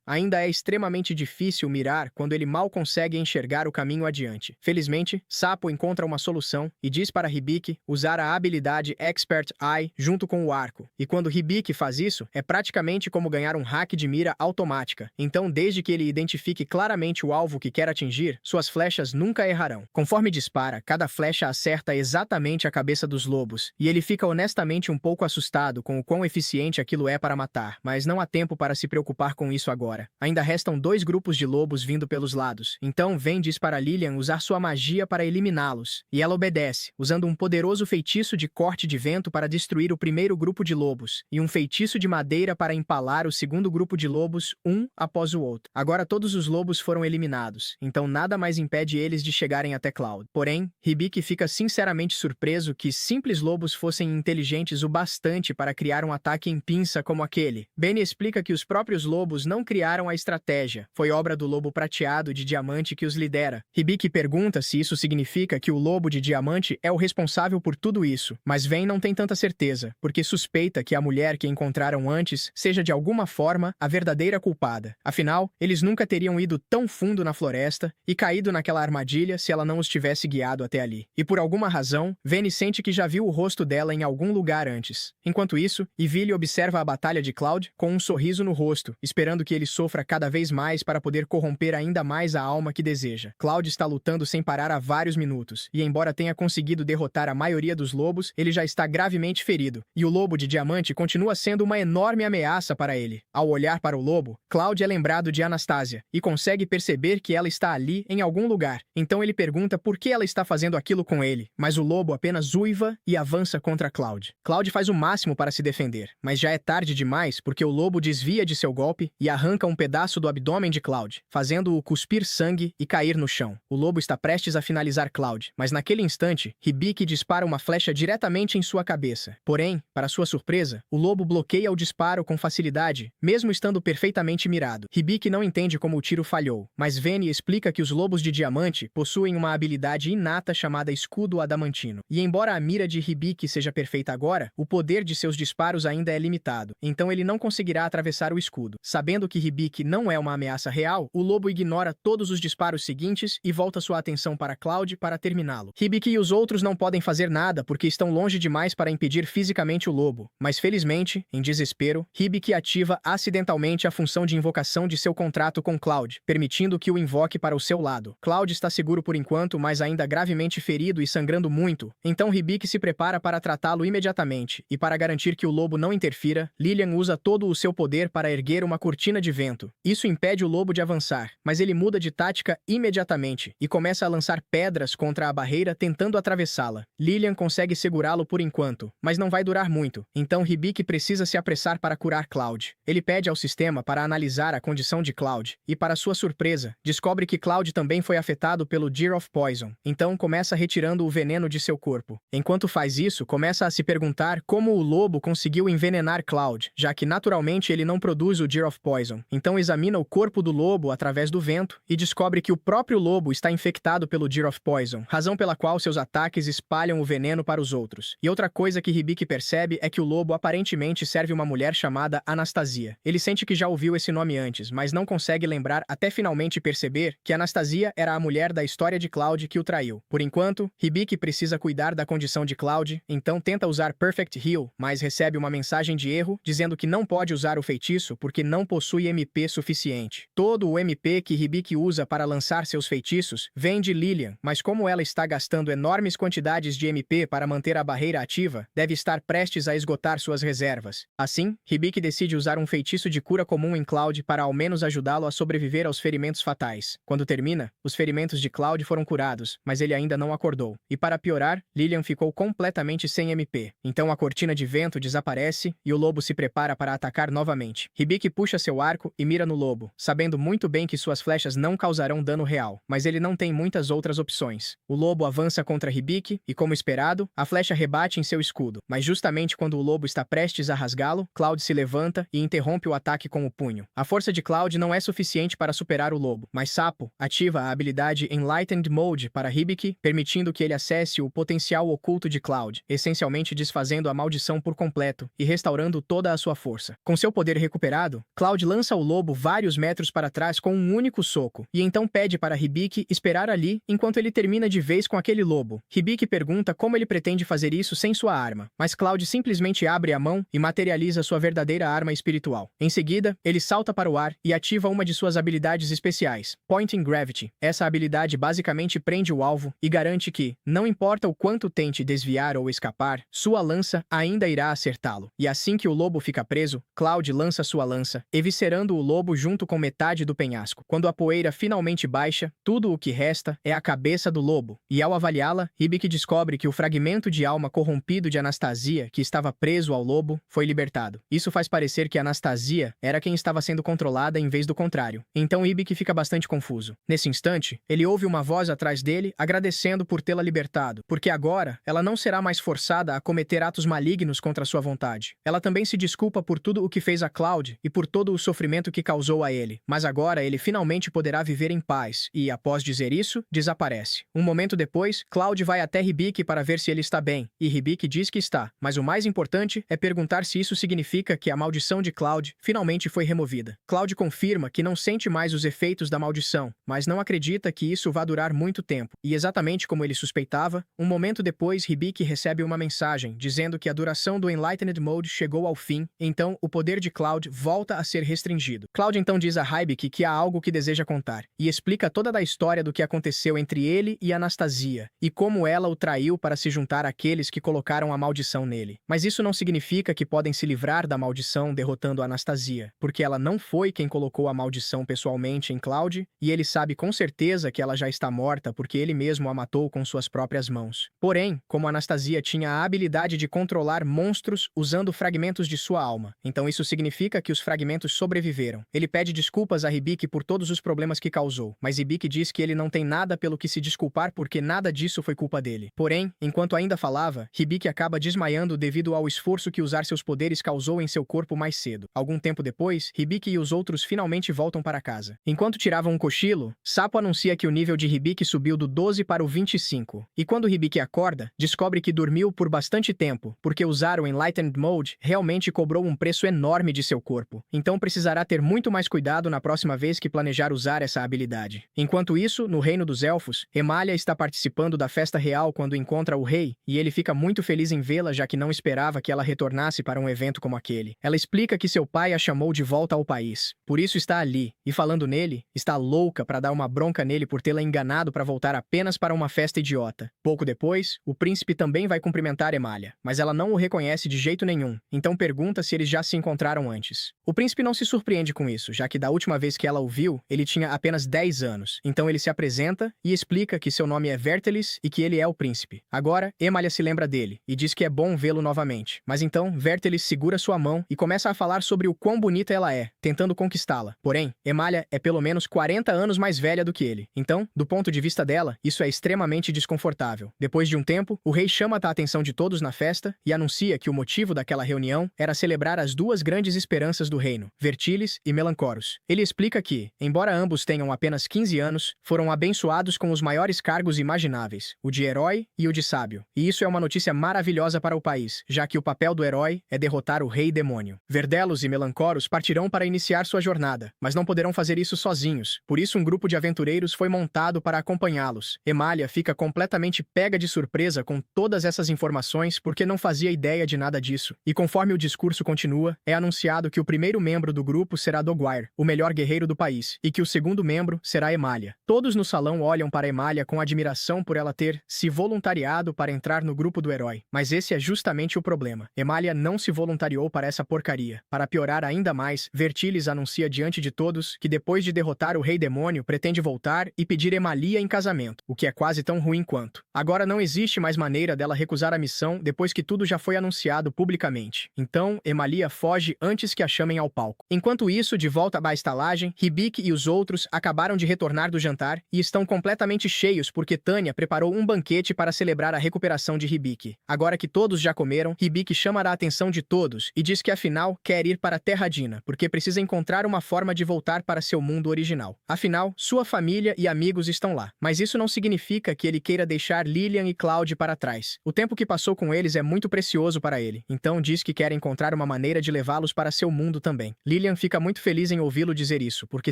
ainda é extremamente difícil mirar quando ele mal consegue enxergar o caminho adiante. Felizmente, Sapo encontra uma solução e diz para Hibiki usar a habilidade Expert Eye junto com o arco. E quando Hibiki faz isso, é praticamente como ganhar um hack de mira automática. Então, desde que ele identifique claramente o alvo que quer atingir, suas flechas nunca errarão. Conforme dispara, cada flecha acerta exatamente a cabeça dos lobos, e ele fica honestamente um pouco assustado com o quão eficiente aquilo é para matar, mas não há tempo para se preocupar com isso agora. Ainda restam 2 grupos de lobos vindo pelos lados. Então Vayne diz para Lilian usar sua magia para eliminá-los, e ela obedece, usando um poderoso feitiço de corte de vento para destruir o primeiro grupo de lobos, e um feitiço de madeira para empalar o segundo grupo de lobos, um após o outro. Agora todos os lobos foram eliminados, então nada mais impede eles de chegarem até Cloud. Porém, Hibiki fica sinceramente surpreso que simples lobos fossem inteligentes o bastante para criar um ataque em pinça como aquele. Ben explica que os próprios lobos não criaram a estratégia, foi obra do lobo prateado de diamante que os lidera. Hibiki pergunta se isso significa que o lobo de diamante é o responsável por tudo isso, mas Vayne não tem tanta certeza, porque suspeita que a mulher que encontraram antes seja de alguma forma a verdadeira culpada. Afinal, eles nunca teriam ido tão fundo na floresta e caído naquela armadilha se ela não os tivesse guiado até ali. E por alguma razão, Vayne sente que já viu o rosto dela em algum lugar antes. Enquanto isso, Ivile observa a batalha de Cloud com um sorriso no rosto, esperando que ele sofra cada vez mais para poder corromper ainda mais a alma que deseja. Cloud está lutando sem parar há vários minutos, e embora tenha conseguido derrotar a maioria dos lobos, ele já está gravemente ferido, e o lobo de diamante continua sendo uma enorme ameaça para ele. Ao olhar para o lobo, Cloud é lembrado de Anastasia, e consegue perceber que ela está ali em algum lugar. Então ele pergunta por que ela está fazendo aquilo com ele, mas o lobo apenas uiva e avança contra Cloud. Cloud faz o máximo para se defender, mas já é tarde demais porque o lobo desvia de seu golpe e arranca um pedaço do abdômen de Cloud, fazendo-o cuspir sangue e cair no chão. O lobo está prestes a finalizar Cloud, mas naquele instante, Hibiki dispara uma flecha diretamente em sua cabeça. Porém, para sua surpresa, o lobo bloqueia o disparo com facilidade, mesmo estando perfeitamente mirado. Hibiki não entende como o tiro falhou, mas Vayne explica que os lobos de diamante possuem uma habilidade inata chamada escudo adamantino. E embora a mira de Hibiki seja perfeita agora, o poder de seus disparos ainda é limitado, então ele não conseguirá atravessar o escudo. Sabendo que Hibiki não é uma ameaça real, o lobo ignora todos os disparos seguintes e volta sua atenção para Cloud para terminá-lo. Hibiki e os outros não podem fazer nada porque estão longe demais para impedir fisicamente o lobo, mas felizmente, em desespero, Hibiki ativa acidentalmente a função de invocação de seu contrato com Cloud, permitindo que o invoque para o seu lado. Cloud está seguro por enquanto, mas ainda gravemente ferido e sangrando muito, então Hibiki se prepara para tratá-lo imediatamente, e para garantir que o lobo não interfira, Lilian usa todo o seu poder para erguer uma cortina de vento. Isso impede o lobo de avançar, mas ele muda de de tática imediatamente e começa a lançar pedras contra a barreira tentando atravessá-la. Lilian consegue segurá-lo por enquanto, mas não vai durar muito, então Hibiki precisa se apressar para curar Cloud. Ele pede ao sistema para analisar a condição de Cloud e, para sua surpresa, descobre que Cloud também foi afetado pelo Deer of Poison, então começa retirando o veneno de seu corpo. Enquanto faz isso, começa a se perguntar como o lobo conseguiu envenenar Cloud, já que naturalmente ele não produz o Deer of Poison. Então examina o corpo do lobo através do vento e descobre que o próprio lobo está infectado pelo Deer of Poison, razão pela qual seus ataques espalham o veneno para os outros. E outra coisa que Hibiki percebe é que o lobo aparentemente serve uma mulher chamada Anastasia. Ele sente que já ouviu esse nome antes, mas não consegue lembrar até finalmente perceber que Anastasia era a mulher da história de Cloud que o traiu. Por enquanto, Hibiki precisa cuidar da condição de Cloud, então tenta usar Perfect Heal, mas recebe uma mensagem de erro dizendo que não pode usar o feitiço porque não possui MP suficiente. Todo o MP que Hibiki usa para lançar seus feitiços vem de Lilian, mas como ela está gastando enormes quantidades de MP para manter a barreira ativa, deve estar prestes a esgotar suas reservas. Assim, Hibiki decide usar um feitiço de cura comum em Cloud para ao menos ajudá-lo a sobreviver aos ferimentos fatais. Quando termina, os ferimentos de Cloud foram curados, mas ele ainda não acordou. E para piorar, Lilian ficou completamente sem MP. Então a cortina de vento desaparece e o lobo se prepara para atacar novamente. Hibiki puxa seu arco e mira no lobo, sabendo muito bem que suas flechas não causarão dano real, mas ele não tem muitas outras opções. O lobo avança contra Hibiki e, como esperado, a flecha rebate em seu escudo, mas justamente quando o lobo está prestes a rasgá-lo, Cloud se levanta e interrompe o ataque com o punho. A força de Cloud não é suficiente para superar o lobo, mas Sapo ativa a habilidade Enlightened Mode para Hibiki, permitindo que ele acesse o potencial oculto de Cloud, essencialmente desfazendo a maldição por completo e restaurando toda a sua força. Com seu poder recuperado, Cloud lança o lobo vários metros para trás com um único soco, e então pede para Hibiki esperar ali enquanto ele termina de vez com aquele lobo. Hibiki pergunta como ele pretende fazer isso sem sua arma, mas Cloud simplesmente abre a mão e materializa sua verdadeira arma espiritual. Em seguida, ele salta para o ar e ativa uma de suas habilidades especiais, Pointing Gravity. Essa habilidade basicamente prende o alvo e garante que, não importa o quanto tente desviar ou escapar, sua lança ainda irá acertá-lo. E assim que o lobo fica preso, Cloud lança sua lança, eviscerando o lobo junto com metade do penhasco. Quando a poeira finalmente baixa, tudo o que resta é a cabeça do lobo. E ao avaliá-la, Hibiki descobre que o fragmento de alma corrompido de Anastasia, que estava preso ao lobo, foi libertado. Isso faz parecer que Anastasia era quem estava sendo controlada em vez do contrário. Então Hibiki fica bastante confuso. Nesse instante, ele ouve uma voz atrás dele agradecendo por tê-la libertado, porque agora ela não será mais forçada a cometer atos malignos contra sua vontade. Ela também se desculpa por tudo o que fez a Cloud e por todo o sofrimento que causou a ele, mas agora ele finalmente poderá viver em paz e, após dizer isso, desaparece. Um momento depois, Cloud vai até Hibiki para ver se ele está bem, e Hibiki diz que está, mas o mais importante é perguntar se isso significa que a maldição de Cloud finalmente foi removida. Cloud confirma que não sente mais os efeitos da maldição, mas não acredita que isso vá durar muito tempo. E exatamente como ele suspeitava, um momento depois Hibiki recebe uma mensagem dizendo que a duração do Enlightened Mode chegou ao fim, então o poder de Cloud volta a ser restringido. Cloud então diz a Hibiki que há algo que deseja contar, e explica toda a história do que aconteceu entre ele e Anastasia, e como ela o traiu para se juntar àqueles que colocaram a maldição nele. Mas isso não significa que podem se livrar da maldição derrotando a Anastasia, porque ela não foi quem colocou a maldição pessoalmente em Cloud, e ele sabe com certeza que ela já está morta porque ele mesmo a matou com suas próprias mãos. Porém, como Anastasia tinha a habilidade de controlar monstros usando fragmentos de sua alma, então isso significa que os fragmentos sobreviveram. Ele pede desculpas a Hibiki por todos os problemas que causou, mas Hibiki diz que ele não tem nada pelo que se desculpar porque nada disso foi culpa dele. Porém, enquanto ainda falava, Hibiki acaba desmaiando devido ao esforço que usar seus poderes causou em seu corpo mais cedo. Algum tempo depois, Hibiki e os outros finalmente voltam para casa. Enquanto tiravam um cochilo, Sapo anuncia que o nível de Hibiki subiu do 12 para o 25. E quando Hibiki acorda, descobre que dormiu por bastante tempo, porque usar o Enlightened Mode realmente cobrou um preço enorme de seu corpo. Então precisará ter muito mais cuidado na próxima vez que planejar usar essa habilidade. Enquanto isso, no Reino dos Elfos, Emalia está participando da festa real quando encontra o rei, e ele fica muito feliz em vê-la já que não esperava que ela retornasse para um evento como aquele. Ela explica que seu pai a chamou de volta ao país, por isso está ali, e falando nele, está louca para dar uma bronca nele por tê-la enganado para voltar apenas para uma festa idiota. Pouco depois, o príncipe também vai cumprimentar Emalia, mas ela não o reconhece de jeito nenhum, então pergunta se eles já se encontraram antes. O príncipe não se surpreende com isso, já que da última vez que ela o viu, ele tinha apenas 10 anos. Então ele se apresenta e explica que seu nome é Vertelis e que ele é o príncipe. Agora, Emalia se lembra dele e diz que é bom vê-lo novamente. Mas então, Vertelis segura sua mão e começa a falar sobre o quão bonita ela é, tentando conquistá-la. Porém, Emalia é pelo menos 40 anos mais velha do que ele. Então, do ponto de vista dela, isso é extremamente desconfortável. Depois de um tempo, o rei chama a atenção de todos na festa e anuncia que o motivo daquela reunião era celebrar as duas grandes esperanças do reino, Vertilis e Melancoros. Ele explica que, embora ambos tenham apenas 15 anos, foram abençoados com os maiores cargos imagináveis, o de herói e o de sábio. E isso é uma notícia maravilhosa para o país, já que o papel do herói é derrotar o rei demônio. Verdelos e Melancoros partirão para iniciar sua jornada, mas não poderão fazer isso sozinhos. Por isso um grupo de aventureiros foi montado para acompanhá-los. Emalia fica completamente pega de surpresa com todas essas informações porque não fazia ideia de nada disso. E conforme o discurso continua, é anunciado que o primeiro membro do grupo será Doguire, o melhor guerreiro do país, e que o segundo membro será Emalia. Todos no salão olham para Emalia com admiração por ela ter se voluntariado para entrar no grupo do herói. Mas esse é justamente o problema. Emalia não se voluntariou para essa porcaria. Para piorar ainda mais, Vertilis anuncia diante de todos que depois de derrotar o rei demônio, pretende voltar e pedir Emalia em casamento, o que é quase tão ruim quanto. Agora não existe mais maneira dela recusar a missão depois que tudo já foi anunciado publicamente. Então, Emalia foge antes que a chamem ao palco. Enquanto isso, de volta à estalagem, Hibiki e os outros acabaram de retornar do jantar e estão completamente cheios porque Tanya preparou um banquete para celebrar a recuperação de Hibiki. Agora que todos já comeram, Hibiki chama a atenção de todos e diz que afinal quer ir para Terra Dina, porque precisa encontrar uma forma de voltar para seu mundo original. Afinal, sua família e amigos estão lá. Mas isso não significa que ele queira deixar Lilian e Cloud para trás. O tempo que passou com eles é muito precioso para ele, então diz que quer encontrar uma maneira de levá-los para seu mundo também. Lilian fica muito feliz em ouvi-lo dizer isso, porque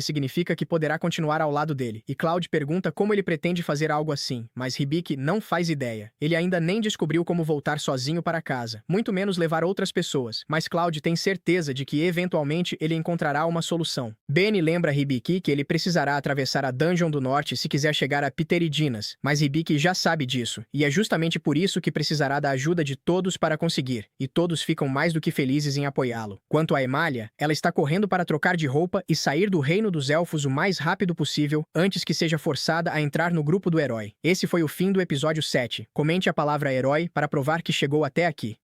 significa que poderá continuar ao lado dele. E Cloud pergunta como ele pretende fazer algo assim, mas Hibiki não faz ideia. Ele ainda nem descobriu como voltar sozinho para casa, muito menos levar outras pessoas, mas Cloud tem certeza de que eventualmente ele encontrará uma solução. Benny lembra Hibiki que ele precisará atravessar a Dungeon do Norte se quiser chegar a Pteridinas, mas Hibiki já sabe disso, e é justamente por isso que precisará da ajuda de todos para conseguir, e todos ficam mais do que felizes em apoiá-lo. Quanto a Emalia, ela está correndo para trocar de roupa e sair do reino dos elfos o mais rápido possível antes que seja forçada a entrar no grupo do herói. Esse foi o fim do episódio 7. Comente a palavra herói para provar que chegou até aqui.